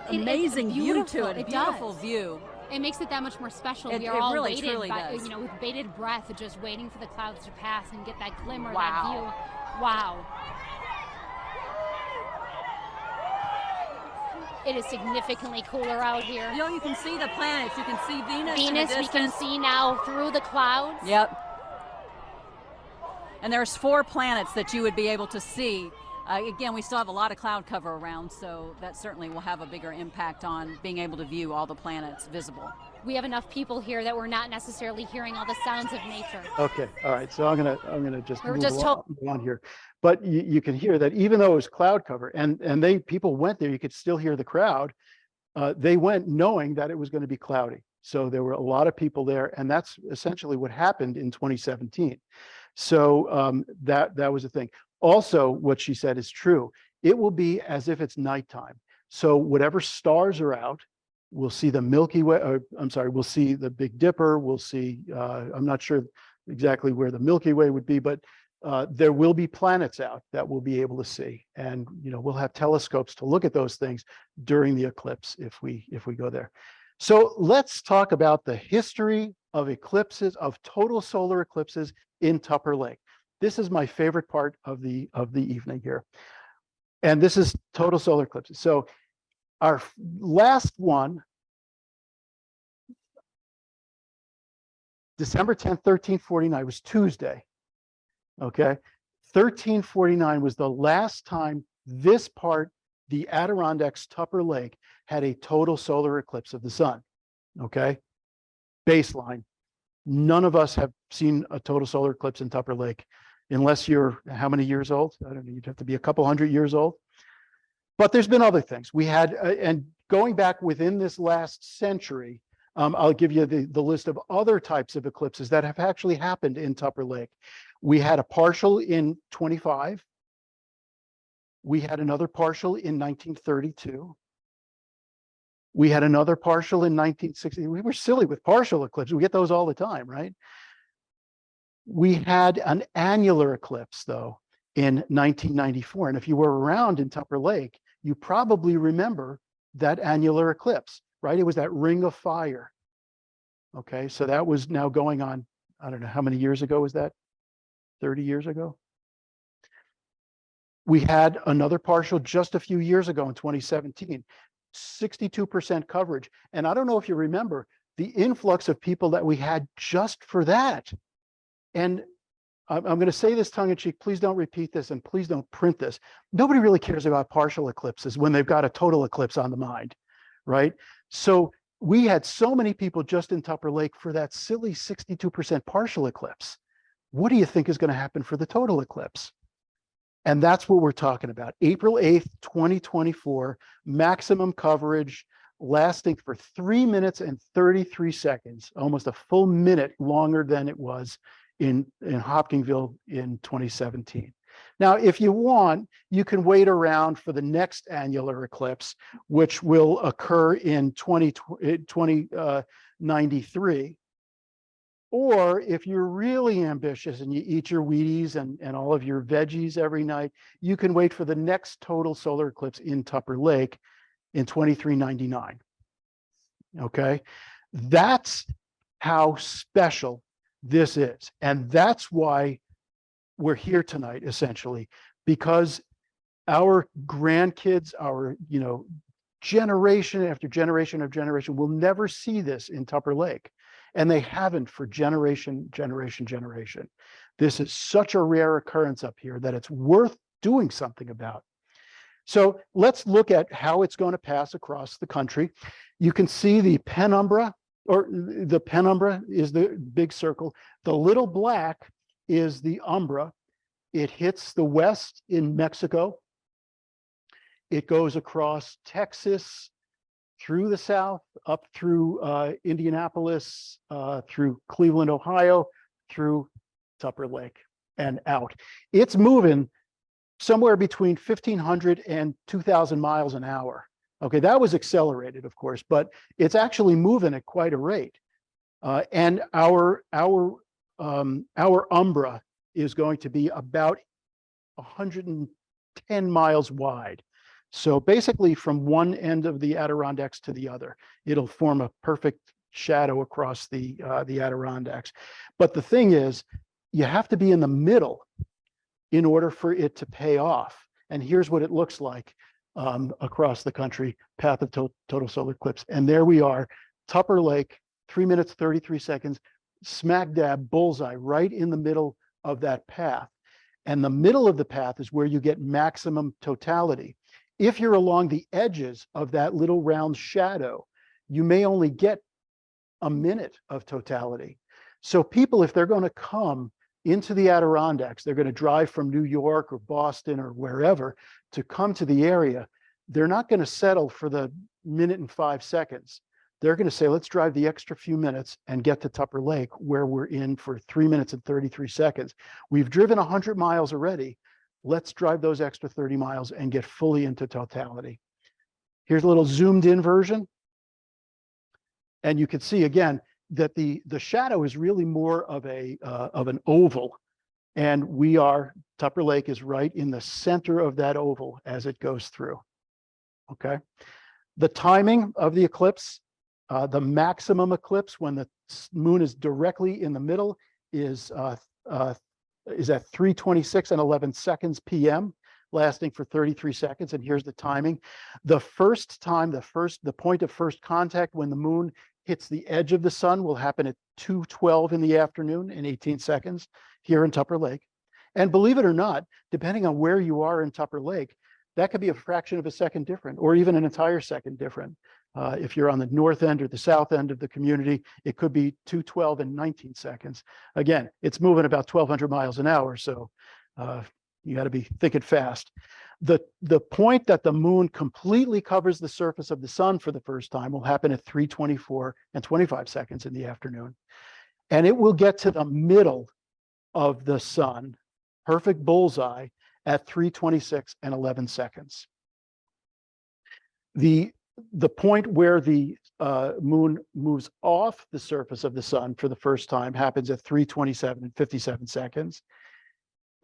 amazing view to it. A beautiful view. It makes it that much more special. It We are all really, waited, truly does. you know, with bated breath, just waiting for the clouds to pass and get that glimmer, Wow. that view. Wow. It is significantly cooler out here. You know, you can see the planets. You can see Venus. in the Venus, we can distance. see now through the clouds. Yep. And there's 4 planets that you would be able to see. Again, we still have a lot of cloud cover around, so that certainly will have a bigger impact on being able to view all the planets visible. We have enough people here that we're not necessarily hearing all the sounds of nature. Okay, all right. So I'm gonna just We're move just on here. But you can hear that even though it was cloud cover, and people went there, you could still hear the crowd. They went knowing that it was going to be cloudy. So there were a lot of people there, and that's essentially what happened in 2017. So that was the thing. Also, what she said is true. It will be as if it's nighttime. So whatever stars are out, we'll see the Milky Way, we'll see the Big Dipper, we'll see, I'm not sure exactly where the Milky Way would be, but there will be planets out that we'll be able to see. And, you know, we'll have telescopes to look at those things during the eclipse if we go there. So let's talk about the history of eclipses, of total solar eclipses in Tupper Lake. This is my favorite part of the evening here. And this is total solar eclipses. So our last one, December 10th, 1349, was Tuesday. Okay. 1349 was the last time this part, the Adirondacks Tupper Lake, had a total solar eclipse of the sun. Okay. Baseline. None of us have seen a total solar eclipse in Tupper Lake, unless you're how many years old? I don't know, you'd have to be a couple hundred years old. But there's been other things. We had, and going back within this last century, I'll give you the list of other types of eclipses that have actually happened in Tupper Lake. We had a partial in 25. We had another partial in 1932. We had another partial in 1960. We were silly with partial eclipses. We get those all the time, right? We had an annular eclipse, though, in 1994. And if you were around in Tupper Lake, you probably remember that annular eclipse, right? It was that ring of fire. Okay, so that was now going on, I don't know, how many years ago was that? 30 years ago? We had another partial just a few years ago in 2017, 62% coverage. And I don't know if you remember the influx of people that we had just for that. And I'm going to say this tongue in cheek, please don't repeat this and please don't print this. Nobody really cares about partial eclipses when they've got a total eclipse on the mind, right? So we had so many people just in Tupper Lake for that silly 62% partial eclipse. What do you think is going to happen for the total eclipse? And that's what we're talking about. April 8th, 2024, maximum coverage lasting for 3 minutes and 33 seconds, almost a full minute longer than it was in Hopkinville in 2017. Now, if you want, you can wait around for the next annular eclipse, which will occur in 2093. Or if you're really ambitious and you eat your Wheaties and all of your veggies every night, you can wait for the next total solar eclipse in Tupper Lake in 2399. Okay, that's how special this is. And that's why we're here tonight, essentially, because our grandkids, our, generation after generation of generation will never see this in Tupper Lake. And they haven't for generation. This is such a rare occurrence up here that it's worth doing something about. So let's look at how it's going to pass across the country. You can see the penumbra, or the penumbra is the big circle. The little black is the umbra. It hits the west in Mexico. It goes across Texas, through the south, up through Indianapolis, through Cleveland, Ohio, through Tupper Lake and out. It's moving somewhere between 1,500 and 2,000 miles an hour. Okay, that was accelerated, of course, but it's actually moving at quite a rate. And our umbra is going to be about 110 miles wide. So basically from one end of the Adirondacks to the other, it'll form a perfect shadow across the Adirondacks. But the thing is, you have to be in the middle in order for it to pay off. And here's what it looks like across the country, path of total solar eclipse. And there we are, Tupper Lake, 3 minutes, 33 seconds, smack dab bullseye right in the middle of that path. And the middle of the path is where you get maximum totality. If you're along the edges of that little round shadow, you may only get a minute of totality. So people, if they're going to come into the Adirondacks, they're going to drive from New York or Boston or wherever to come to the area, they're not going to settle for the minute and 5 seconds. They're going to say, let's drive the extra few minutes and get to Tupper Lake, where we're in for 3 minutes and 33 seconds. We've driven 100 miles already. Let's drive those extra 30 miles and get fully into totality. Here's a little zoomed in version. And you can see again that the shadow is really more of an oval. And Tupper Lake is right in the center of that oval as it goes through. Okay. The timing of the eclipse, the maximum eclipse when the moon is directly in the middle is at 3:26 and 11 seconds p.m., lasting for 33 seconds. And here's the timing. The first time, the point of first contact when the moon hits the edge of the sun will happen at 2:12 in the afternoon in 18 seconds here in Tupper Lake. And believe it or not, depending on where you are in Tupper Lake, that could be a fraction of a second different, or even an entire second different. If you're on the north end or the south end of the community, it could be 2:12 and 19 seconds. Again, it's moving about 1,200 miles an hour, so you got to be thinking fast. The point that the moon completely covers the surface of the sun for the first time will happen at 3:24 and 25 seconds in the afternoon. And it will get to the middle of the sun, perfect bullseye, at 3:26 and 11 seconds. The point where the moon moves off the surface of the sun for the first time happens at 3:27 and 57 seconds.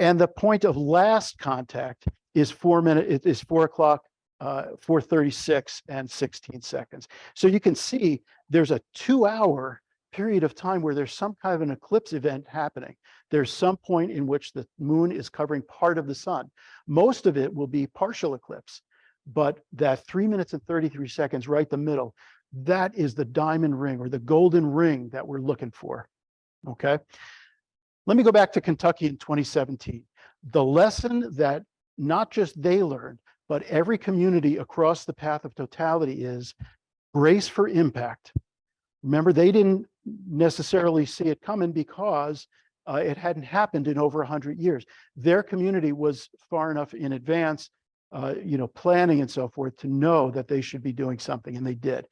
And the point of last contact is 4 o'clock, 4:36 and 16 seconds. So you can see there's a 2-hour period of time where there's some kind of an eclipse event happening. There's some point in which the moon is covering part of the sun. Most of it will be partial eclipse, but that 3 minutes and 33 seconds right the middle, that is the diamond ring or the golden ring that we're looking for. Okay. Let me go back to Kentucky in 2017. The lesson that not just they learned, but every community across the path of totality is brace for impact. Remember, they didn't necessarily see it coming because it hadn't happened in over 100 years. Their community was far enough in advance, planning and so forth, to know that they should be doing something, and they did.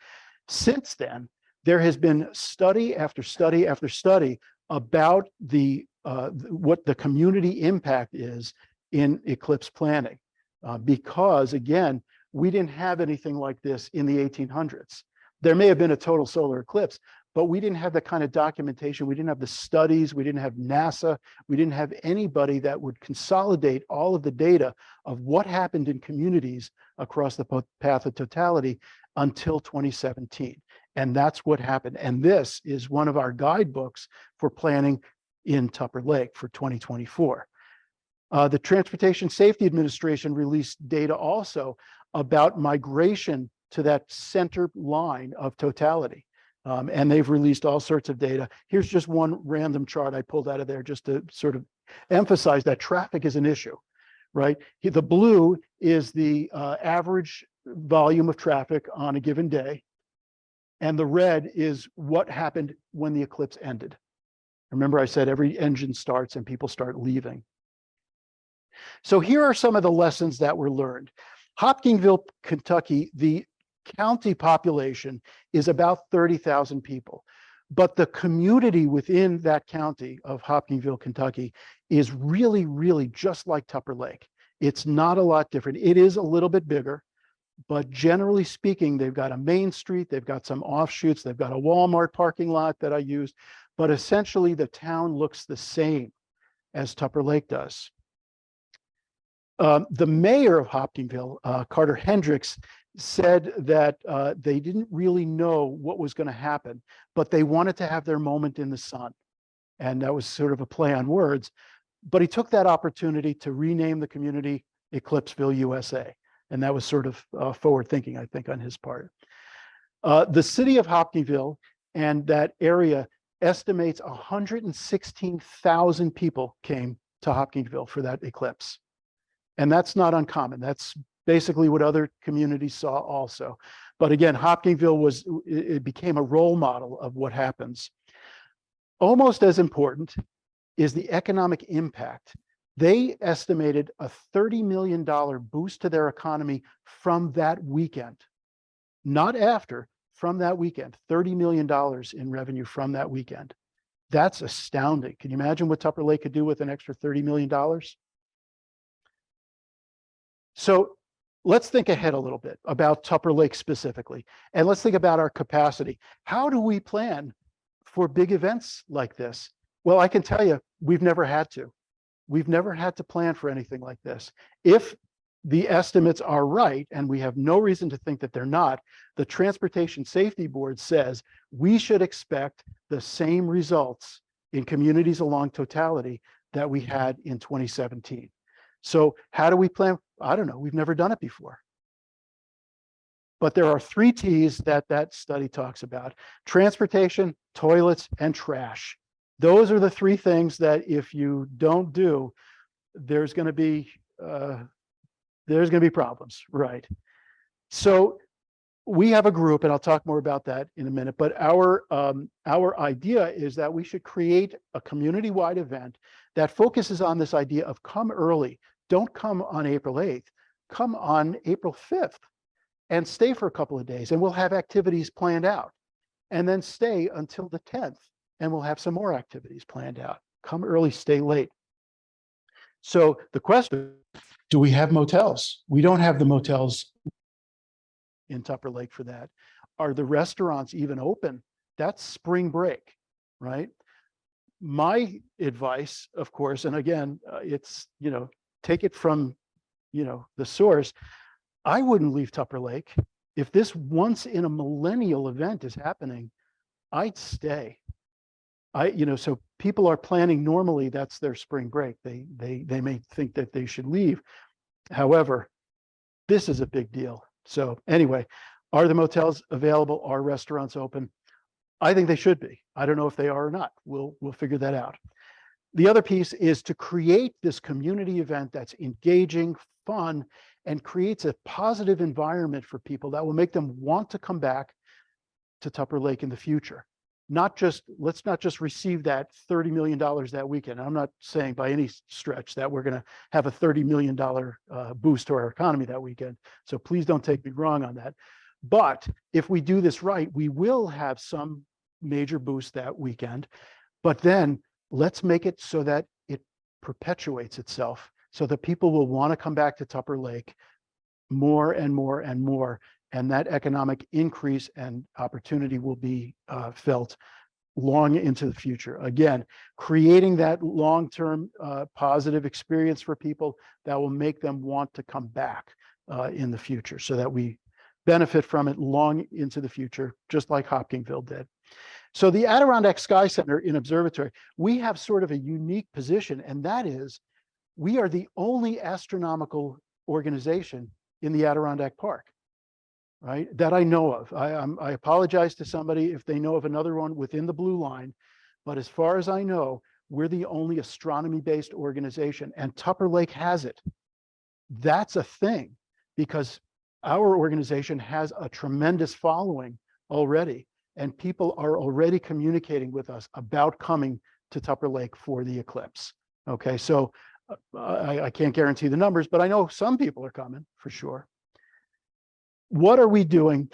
Since then, there has been study after study after study about what the community impact is in eclipse planning, because again, we didn't have anything like this in the 1800s. There may have been a total solar eclipse, but we didn't have the kind of documentation. We didn't have the studies. We didn't have NASA. We didn't have anybody that would consolidate all of the data of what happened in communities across the path of totality until 2017. And that's what happened. And this is one of our guidebooks for planning in Tupper Lake for 2024. The Transportation Safety Administration released data also about migration to that center line of totality. And they've released all sorts of data. Here's just one random chart I pulled out of there just to sort of emphasize that traffic is an issue, right? The blue is the average volume of traffic on a given day. And the red is what happened when the eclipse ended. Remember, I said every engine starts and people start leaving. So here are some of the lessons that were learned. Hopkinsville, Kentucky, the county population is about 30,000 people, but the community within that county of Hopkinsville, Kentucky is really, really just like Tupper Lake. It's not a lot different. It is a little bit bigger, but generally speaking, they've got a main street, they've got some offshoots, they've got a Walmart parking lot that I used, but essentially the town looks the same as Tupper Lake does. The mayor of Hopkinsville, Carter Hendricks, said that they didn't really know what was going to happen, but they wanted to have their moment in the sun. And that was sort of a play on words. But he took that opportunity to rename the community Eclipseville, USA. And that was sort of forward thinking, I think, on his part. The city of Hopkinsville and that area estimates 116,000 people came to Hopkinsville for that eclipse. And that's not uncommon. That's basically what other communities saw also. But again, Hopkinsville it became a role model of what happens. Almost as important is the economic impact. They estimated a $30 million boost to their economy from that weekend. Not after, from that weekend. $30 million in revenue from that weekend. That's astounding. Can you imagine what Tupper Lake could do with an extra $30 million? So let's think ahead a little bit about Tupper Lake specifically, and let's think about our capacity. How do we plan for big events like this? Well, I can tell you, we've never had to. We've never had to plan for anything like this. If the estimates are right, and we have no reason to think that they're not, the Transportation Safety Board says we should expect the same results in communities along totality that we had in 2017. So how do we plan? I don't know. We've never done it before. But there are 3 T's that that study talks about: transportation, toilets, and trash. Those are the 3 things that if you don't do, there's going to be problems, right? So we have a group, and I'll talk more about that in a minute, but our idea is that we should create a community-wide event that focuses on this idea of come early. Don't come on April 8th, come on April 5th and stay for a couple of days, and we'll have activities planned out, and then stay until the 10th, and we'll have some more activities planned out. Come early, stay late. So the question, do we have motels? We don't have the motels in Tupper Lake for that. Are the restaurants even open? That's spring break, right? My advice, of course, and again, it's, take it from, the source. I wouldn't leave Tupper Lake. If this once in a millennial event is happening, I'd stay. So people are planning normally, that's their spring break. They may think that they should leave. However, this is a big deal. So anyway, are the motels available? Are restaurants open? I think they should be. I don't know if they are or not. We'll figure that out. The other piece is to create this community event that's engaging, fun, and creates a positive environment for people that will make them want to come back to Tupper Lake in the future. Let's not just receive that $30 million that weekend. I'm not saying by any stretch that we're going to have a $30 million boost to our economy that weekend. So please don't take me wrong on that. But if we do this right, we will have some major boost that weekend. But then let's make it so that it perpetuates itself, so that people will want to come back to Tupper Lake more and more and more. And that economic increase and opportunity will be felt long into the future. Again, creating that long-term positive experience for people that will make them want to come back in the future, so that we benefit from it long into the future, just like Hopkinsville did. So the Adirondack Sky Center in Observatory, we have sort of a unique position, and that is we are the only astronomical organization in the Adirondack Park, right? That I know of. I apologize to somebody if they know of another one within the blue line, but as far as I know, we're the only astronomy-based organization, and Tupper Lake has it. That's a thing, because our organization has a tremendous following already, and people are already communicating with us about coming to Tupper Lake for the eclipse. Okay, so I can't guarantee the numbers, but I know some people are coming for sure. What are we doing?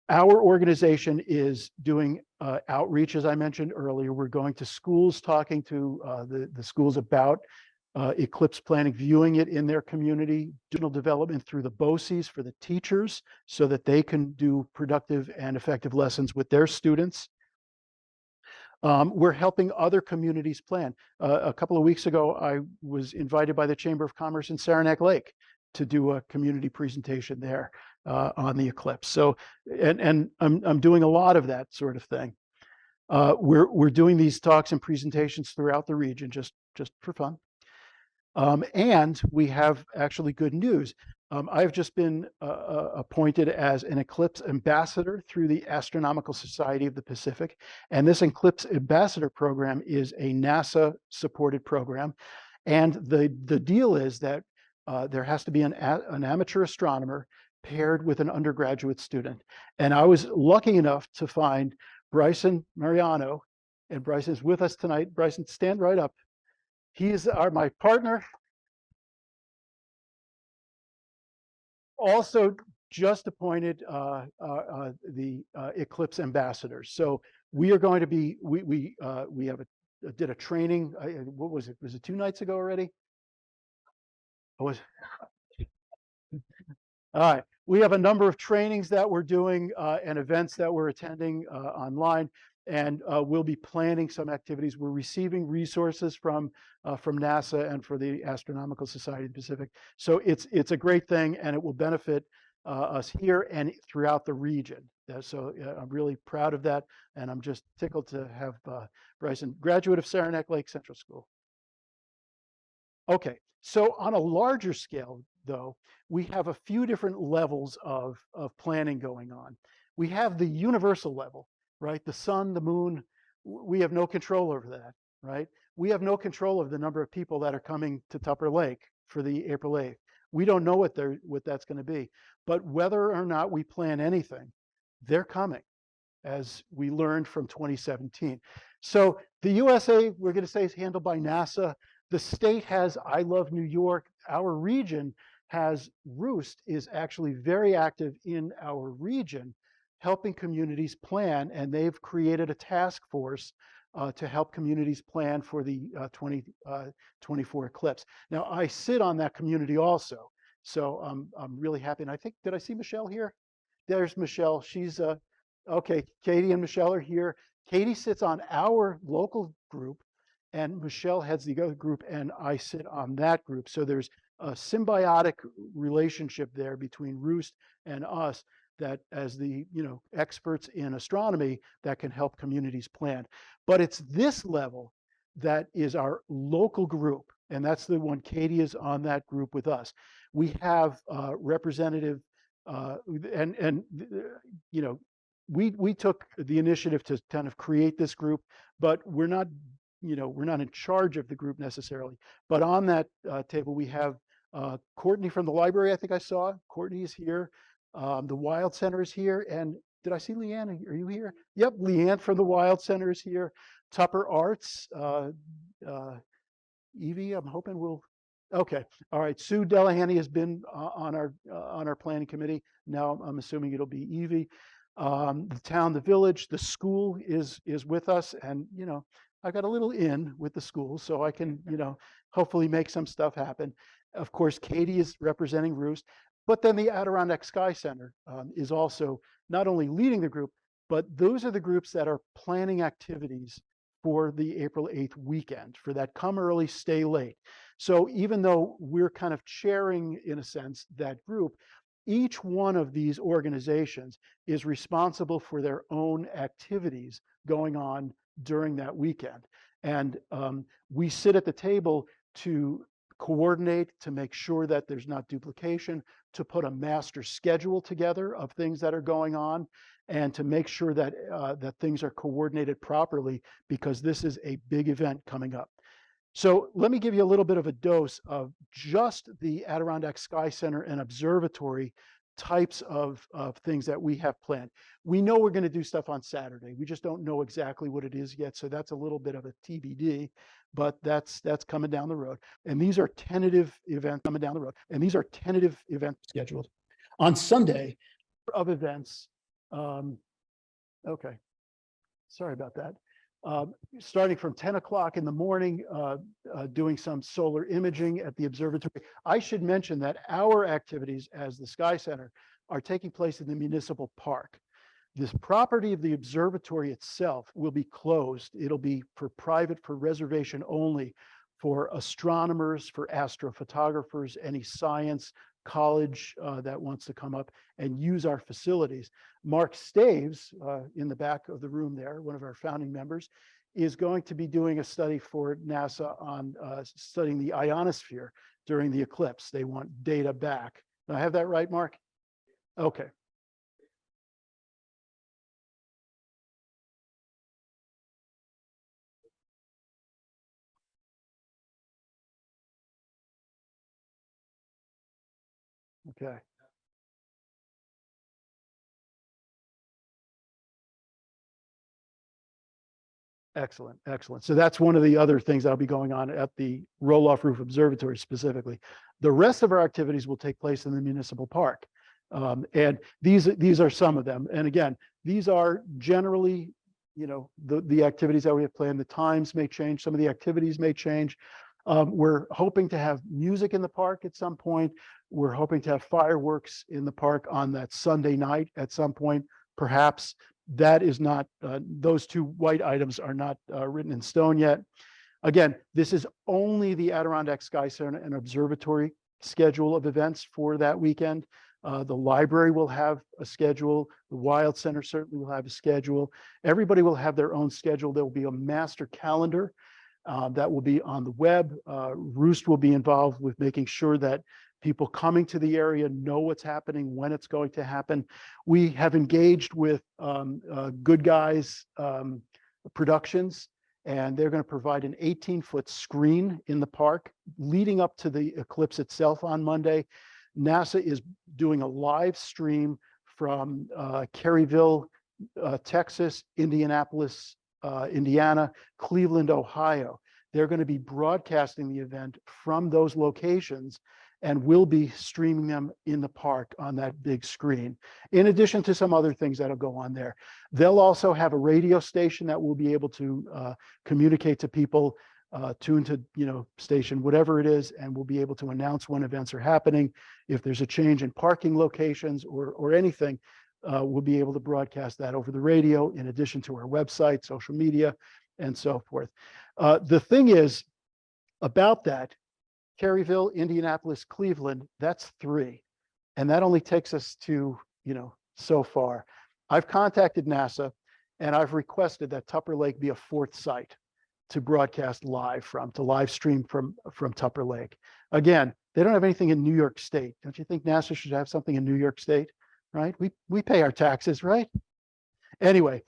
Our organization is doing outreach, as I mentioned earlier. We're going to schools, talking to the schools about eclipse planning, viewing it in their community, digital development through the BOCES for the teachers so that they can do productive and effective lessons with their students. We're helping other communities plan. A couple of weeks ago, I was invited by the Chamber of Commerce in Saranac Lake to do a community presentation there on the eclipse. So, and I'm doing a lot of that sort of thing. We're doing these talks and presentations throughout the region just for fun. And we have actually good news. I've just been appointed as an Eclipse ambassador through the Astronomical Society of the Pacific. And this Eclipse ambassador program is a NASA supported program. And the deal is that there has to be an amateur astronomer paired with an undergraduate student. And I was lucky enough to find Bryson Mariano, and Bryson's with us tonight. Bryson, stand right up. He's my partner. Also just appointed the Eclipse ambassadors. So we are going to be, we did a training, what was it? Was it 2 nights ago already? All right. We have a number of trainings that we're doing and events that we're attending online, and we'll be planning some activities. We're receiving resources from NASA and for the Astronomical Society of the Pacific. So it's a great thing, and it will benefit us here and throughout the region. So I'm really proud of that, and I'm just tickled to have Bryson, graduate of Saranac Lake Central School. Okay, so on a larger scale, though, we have a few different levels of planning going on. We have the universal level, right? The sun, the moon, we have no control over that, right? We have no control of the number of people that are coming to Tupper Lake for the April 8th. We don't know what that's going to be. But whether or not we plan anything, they're coming, as we learned from 2017. So the USA, we're going to say, is handled by NASA. The state has I Love New York. Our region has Roost, is actually very active in our region, helping communities plan, and they've created a task force to help communities plan for the 2024 eclipse. Now, I sit on that community also, so I'm really happy. And I think, did I see Michelle here? There's Michelle. She's okay. Katie and Michelle are here. Katie sits on our local group, and Michelle heads the other group, and I sit on that group. So there's a symbiotic relationship there between Roost and us that as the, experts in astronomy that can help communities plan. But it's this level that is our local group. And that's the one. Katie is on that group with us. We have representative we took the initiative to kind of create this group, but we're not in charge of the group necessarily. But on that table, we have Courtney from the library. I think I saw Courtney is here. The Wild Center is here. And did I see Leanne? Are you here? Yep, Leanne from the Wild Center is here. Tupper Arts, Evie, I'm hoping we'll. Okay, all right. Sue Delahanty has been on our planning committee. Now I'm assuming it'll be Evie. The town, the village, the school is with us, and I got a little in with the school, so I can hopefully make some stuff happen. Of course, Katie is representing Roost, but then the Adirondack Sky Center is also not only leading the group, but those are the groups that are planning activities for the April 8th weekend, for that come early, stay late. So even though we're kind of chairing, in a sense, that group, each one of these organizations is responsible for their own activities going on during that weekend. And we sit at the table to coordinate, to make sure that there's not duplication, to put a master schedule together of things that are going on, and to make sure that that things are coordinated properly, because this is a big event coming up. So let me give you a little bit of a dose of just the Adirondack Sky Center and Observatory types of things that we have planned. We know we're going to do stuff on Saturday. We just don't know exactly what it is yet. So that's a little bit of a TBD, but that's coming down the road. And these are tentative events coming down the road. And these are tentative events scheduled. On Sunday of events, okay, sorry about that. Starting from 10 o'clock in the morning, doing some solar imaging at the observatory. I should mention that our activities as the Sky Center are taking place in the municipal park. This property of the observatory itself will be closed. It'll be for reservation only for astronomers, for astrophotographers, any science college that wants to come up and use our facilities. Mark Staves, in the back of the room there, one of our founding members, is going to be doing a study for NASA on studying the ionosphere during the eclipse. They want data back. Do I have that right, Mark? Okay. Okay. Excellent, excellent. So that's one of the other things that'll be going on at the roll-off roof observatory specifically. The rest of our activities will take place in the municipal park. And these are some of them. And again, these are generally, the activities that we have planned. The times may change. Some of the activities may change. We're hoping to have music in the park at some point. We're hoping to have fireworks in the park on that Sunday night at some point, perhaps. That is not, those two white items are not written in stone yet. Again, this is only the Adirondack Sky Center and Observatory schedule of events for that weekend. The library will have a schedule. The Wild Center certainly will have a schedule. Everybody will have their own schedule. There will be a master calendar that will be on the web. Roost will be involved with making sure that people coming to the area know what's happening, when it's going to happen. We have engaged with Good Guys Productions, and they're going to provide an 18-foot screen in the park leading up to the eclipse itself on Monday. NASA is doing a live stream from Caryville, Texas, Indianapolis, Indiana, Cleveland, Ohio. They're going to be broadcasting the event from those locations, and we'll be streaming them in the park on that big screen, in addition to some other things that'll go on there. They'll also have a radio station that will be able to communicate to people, tune to station, whatever it is, and we'll be able to announce when events are happening. If there's a change in parking locations or anything, we'll be able to broadcast that over the radio, in addition to our website, social media, and so forth. The thing is about that, Caryville, Indianapolis, Cleveland, that's 3. And that only takes us to, so far. I've contacted NASA and I've requested that Tupper Lake be a fourth site to broadcast live from, to live stream from Tupper Lake. Again, they don't have anything in New York State. Don't you think NASA should have something in New York State, right? We pay our taxes, right? Anyway,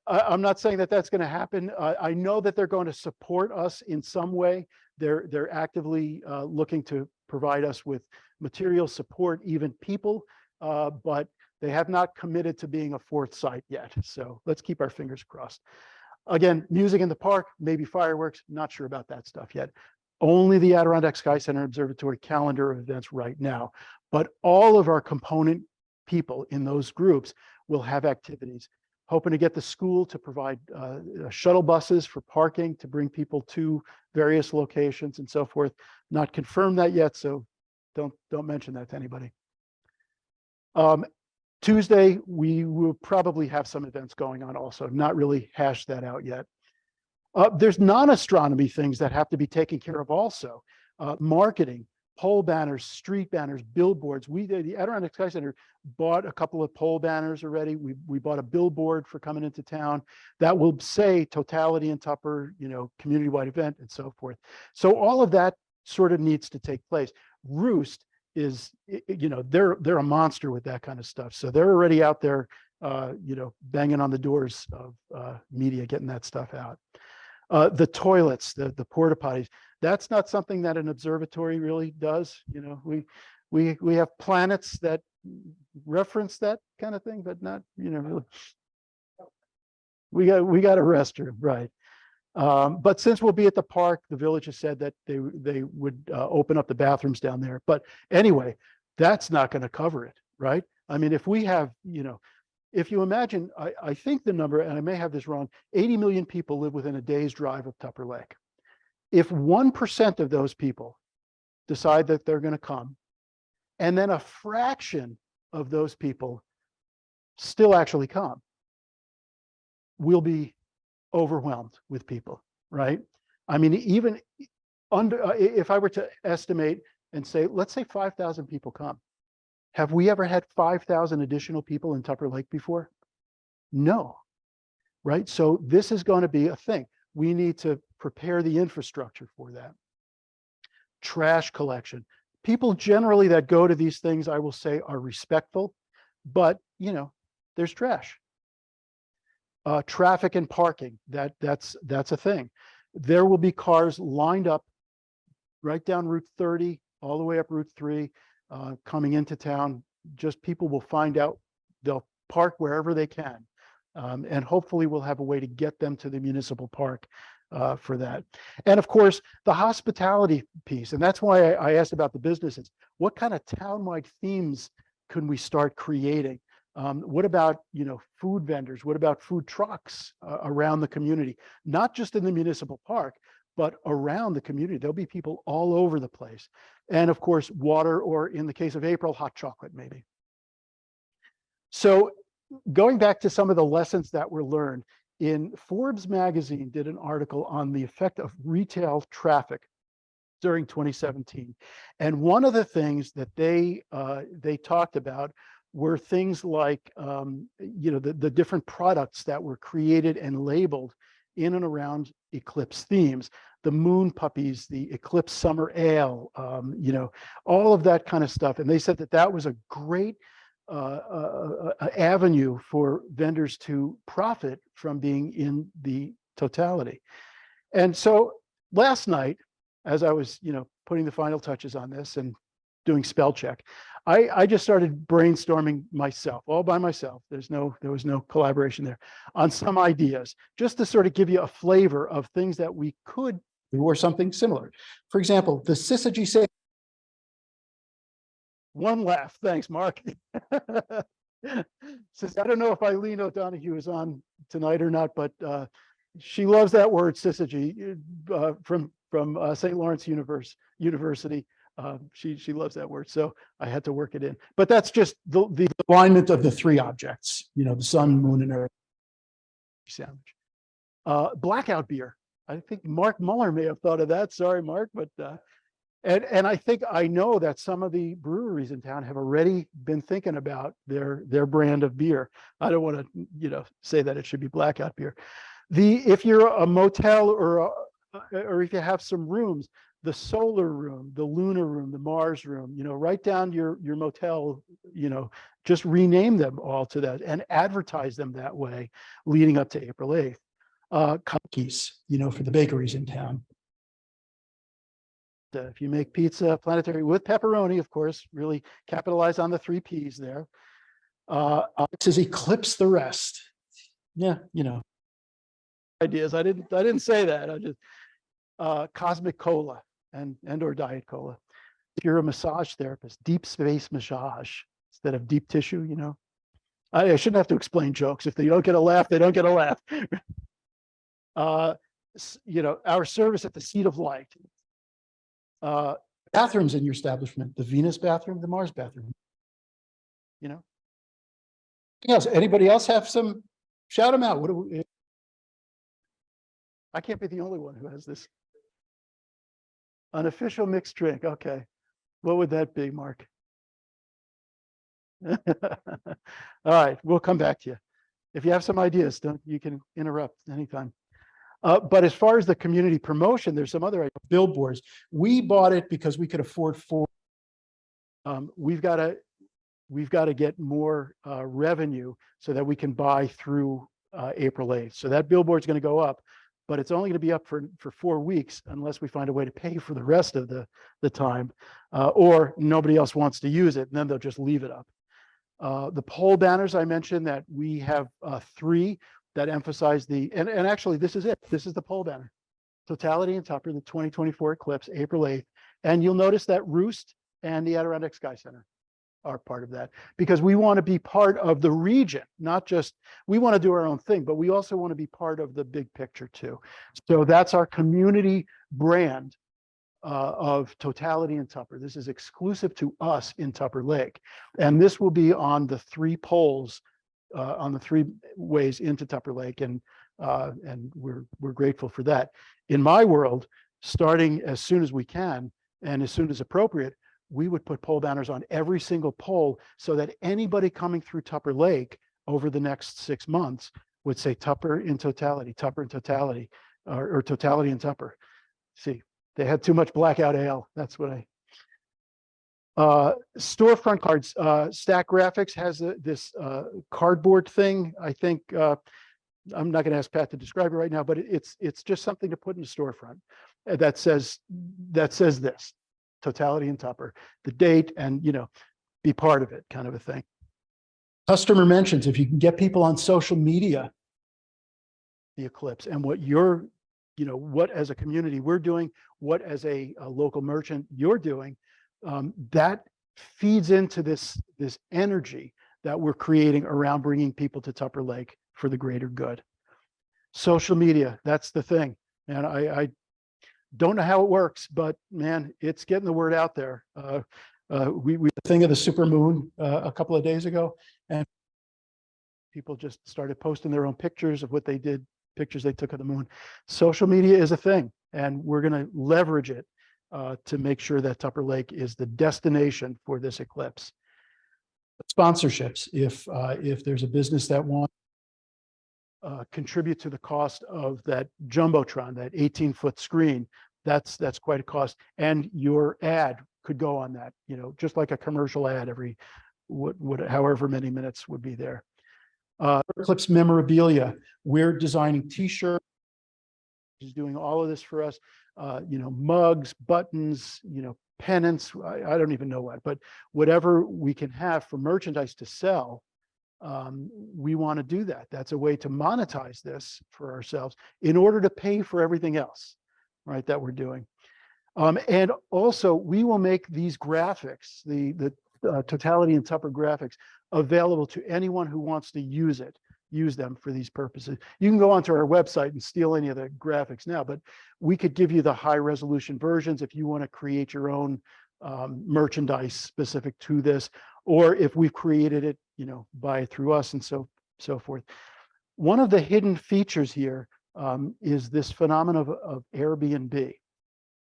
I'm not saying that that's going to happen. I know that they're going to support us in some way. They're actively looking to provide us with material support, even people, but they have not committed to being a fourth site yet. So let's keep our fingers crossed. Again, music in the park, maybe fireworks, not sure about that stuff yet. Only the Adirondack Sky Center Observatory calendar of events right now. But all of our component people in those groups will have activities. Hoping to get the school to provide shuttle buses for parking to bring people to various locations and so forth. Not confirmed that yet, so don't mention that to anybody. Tuesday, we will probably have some events going on also, not really hashed that out yet. There's non-astronomy things that have to be taken care of also. Marketing, pole banners, street banners, billboards. The Adirondack Sky Center bought a couple of pole banners already. We bought a billboard for coming into town that will say Totality in Tupper, community-wide event and so forth. So all of that sort of needs to take place. Roost is, they're a monster with that kind of stuff. So they're already out there, banging on the doors of media, getting that stuff out. The toilets, the porta potties, that's not something that an observatory really does. We have planets that reference that kind of thing, but not, really. We got a restroom, right? But since we'll be at the park, the village has said that they would open up the bathrooms down there. But anyway, that's not going to cover it, right? I mean, if we have, if you imagine, I think the number, and I may have this wrong, 80 million people live within a day's drive of Tupper Lake. If 1% of those people decide that they're going to come, and then a fraction of those people still actually come, we'll be overwhelmed with people, right? I mean, even if I were to estimate and say, let's say 5,000 people come. Have we ever had 5,000 additional people in Tupper Lake before? No, right? So this is going to be a thing. We need to prepare the infrastructure for that. Trash collection. People generally that go to these things, I will say, are respectful, but there's trash. Traffic and parking, that's a thing. There will be cars lined up right down Route 30, all the way up Route 3, coming into town. Just people will find out, they'll park wherever they can. And hopefully we'll have a way to get them to the municipal park for that. And of course, the hospitality piece, and that's why I asked about the businesses. What kind of town-wide themes can we start creating? What about, food vendors? What about food trucks around the community? Not just in the municipal park, but around the community. There'll be people all over the place. And of course, water, or in the case of April, hot chocolate, maybe. So going back to some of the lessons that were learned, in Forbes magazine did an article on the effect of retail traffic during 2017. And one of the things that they talked about were things like, the different products that were created and labeled in and around eclipse themes, the moon puppies, the eclipse summer ale, all of that kind of stuff. And they said that that was a great avenue for vendors to profit from being in the totality. And so last night, as I was, putting the final touches on this and doing spell check, I just started brainstorming myself, all by myself. There was no collaboration there, on some ideas, just to sort of give you a flavor of things that we could do or something similar. For example, the syzygy say. One laugh, thanks, Mark. Says, I don't know if Eileen O'Donoghue is on tonight or not, but she loves that word syzygy from St. Lawrence University. She loves that word, so I had to work it in. But that's just the alignment of the three objects, the sun, moon, and earth. Sandwich. Blackout beer. I think Mark Muller may have thought of that. Sorry, Mark, but And I know that some of the breweries in town have already been thinking about their brand of beer. I don't want to, say that it should be blackout beer. If you're a motel or if you have some rooms, the solar room, the lunar room, the Mars room, write down your motel, just rename them all to that and advertise them that way leading up to April 8th. Cookies, for the bakeries in town. If you make pizza planetary with pepperoni, of course, really capitalize on the 3 P's there. It says eclipse the rest. Yeah, ideas. I didn't say that. I just cosmic cola and or diet cola. If you're a massage therapist, deep space massage instead of deep tissue, I shouldn't have to explain jokes. If they don't get a laugh, they don't get a laugh. Our service at the seat of light. Bathrooms in your establishment, the Venus bathroom, the Mars bathroom. Yes, anybody else have some? Shout them out. I can't be the only one who has this. Unofficial mixed drink. Okay. What would that be, Mark? All right, we'll come back to you. If you have some ideas, you can interrupt anytime. But as far as the community promotion, there's some other billboards. We bought it because we could afford 4. We've got to get more revenue so that we can buy through April 8th. So that billboard's going to go up, but it's only going to be up for 4 weeks unless we find a way to pay for the rest of the time, or nobody else wants to use it, and then they'll just leave it up. The pole banners I mentioned that we have 3 that emphasize and actually this is it. This is the pole banner. Totality in Tupper, the 2024 eclipse, April 8th. And you'll notice that Roost and the Adirondack Sky Center are part of that because we want to be part of the region, not just, we want to do our own thing, but we also want to be part of the big picture too. So that's our community brand of Totality in Tupper. This is exclusive to us in Tupper Lake. And this will be on the 3 poles on the 3 ways into Tupper Lake, and we're grateful for that. In my world, starting as soon as we can and as soon as appropriate, we would put pole banners on every single pole so that anybody coming through Tupper Lake over the next 6 months would say Tupper in totality, Tupper in totality, or Totality in Tupper. See, they had too much blackout ale. That's what storefront cards. Stack Graphics has this cardboard thing. I think I'm not going to ask Pat to describe it right now, but it's just something to put in the storefront that says this Totality in Tupper, the date, and be part of it, kind of a thing. Customer mentions, if you can get people on social media, the eclipse and what you're, what as a community we're doing, what as a local merchant you're doing. That feeds into this energy that we're creating around bringing people to Tupper Lake for the greater good. Social media, that's the thing. And I don't know how it works, but man, it's getting the word out there. We had a thing of the super moon a couple of days ago, and people just started posting their own pictures of what they did, pictures they took of the moon. Social media is a thing, and we're going to leverage it to make sure that Tupper Lake is the destination for this eclipse. Sponsorships, if there's a business that wants contribute to the cost of that jumbotron, that 18-foot screen, that's quite a cost, and your ad could go on that, just like a commercial ad every however many minutes would be there. Eclipse memorabilia, we're designing t-shirts, is doing all of this for us, mugs, buttons, pennants, I don't even know what, but whatever we can have for merchandise to sell, we want to do that. That's a way to monetize this for ourselves in order to pay for everything else, right, that we're doing. And also, we will make these graphics, the Totality in Tupper graphics, available to anyone who wants to use them for these purposes. You can go onto our website and steal any of the graphics now, but we could give you the high resolution versions if you want to create your own merchandise specific to this, or if we've created it, buy it through us and so forth. One of the hidden features here is this phenomenon of Airbnb.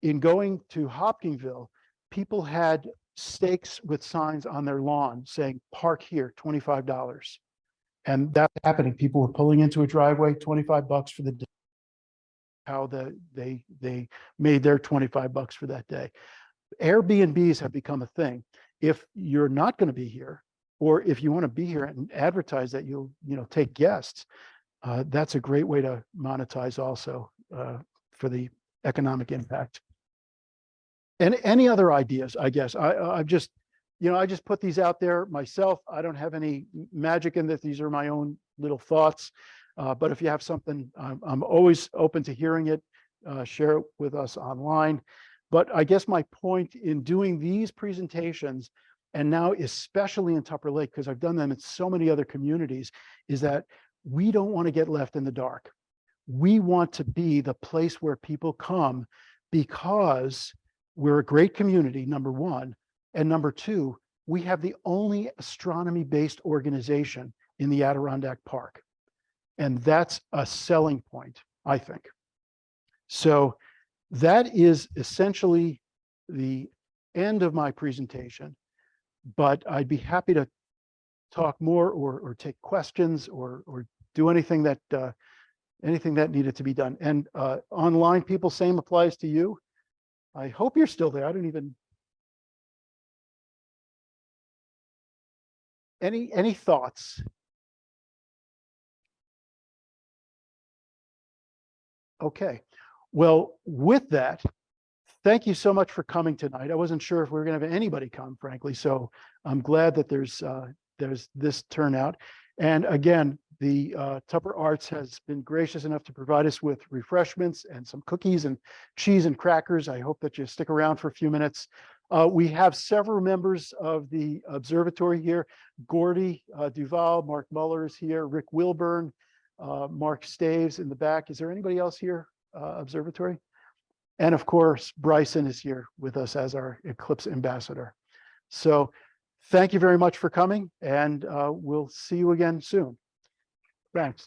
in going to Hopkinsville, people had stakes with signs on their lawn saying, park here, $25. And that's happening. People were pulling into a driveway, $25 for the day. How they made their $25 for that day. Airbnbs have become a thing. If you're not going to be here, or if you want to be here and advertise that you'll take guests, that's a great way to monetize also for the economic impact. And any other ideas? I guess I just put these out there myself. I don't have any magic in that. These are my own little thoughts. But if you have something, I'm always open to hearing it. Share it with us online. But I guess my point in doing these presentations, and now especially in Tupper Lake, because I've done them in so many other communities, is that we don't want to get left in the dark. We want to be the place where people come because we're a great community, number one. And number two, we have the only astronomy-based organization in the Adirondack Park. And that's a selling point, I think. So that is essentially the end of my presentation, but I'd be happy to talk more or take questions or do anything that needed to be done. And online people, same applies to you. I hope you're still there. I don't even. Any thoughts? Okay. Well, with that, thank you so much for coming tonight. I wasn't sure if we were going to have anybody come, frankly, so I'm glad that there's this turnout. And again, the Tupper Arts has been gracious enough to provide us with refreshments and some cookies and cheese and crackers. I hope that you stick around for a few minutes. We have several members of the observatory here. Gordy Duval, Mark Muller is here, Rick Wilburn, Mark Staves in the back. Is there anybody else here, observatory? And of course, Bryson is here with us as our Eclipse ambassador. So thank you very much for coming, and we'll see you again soon. Thanks.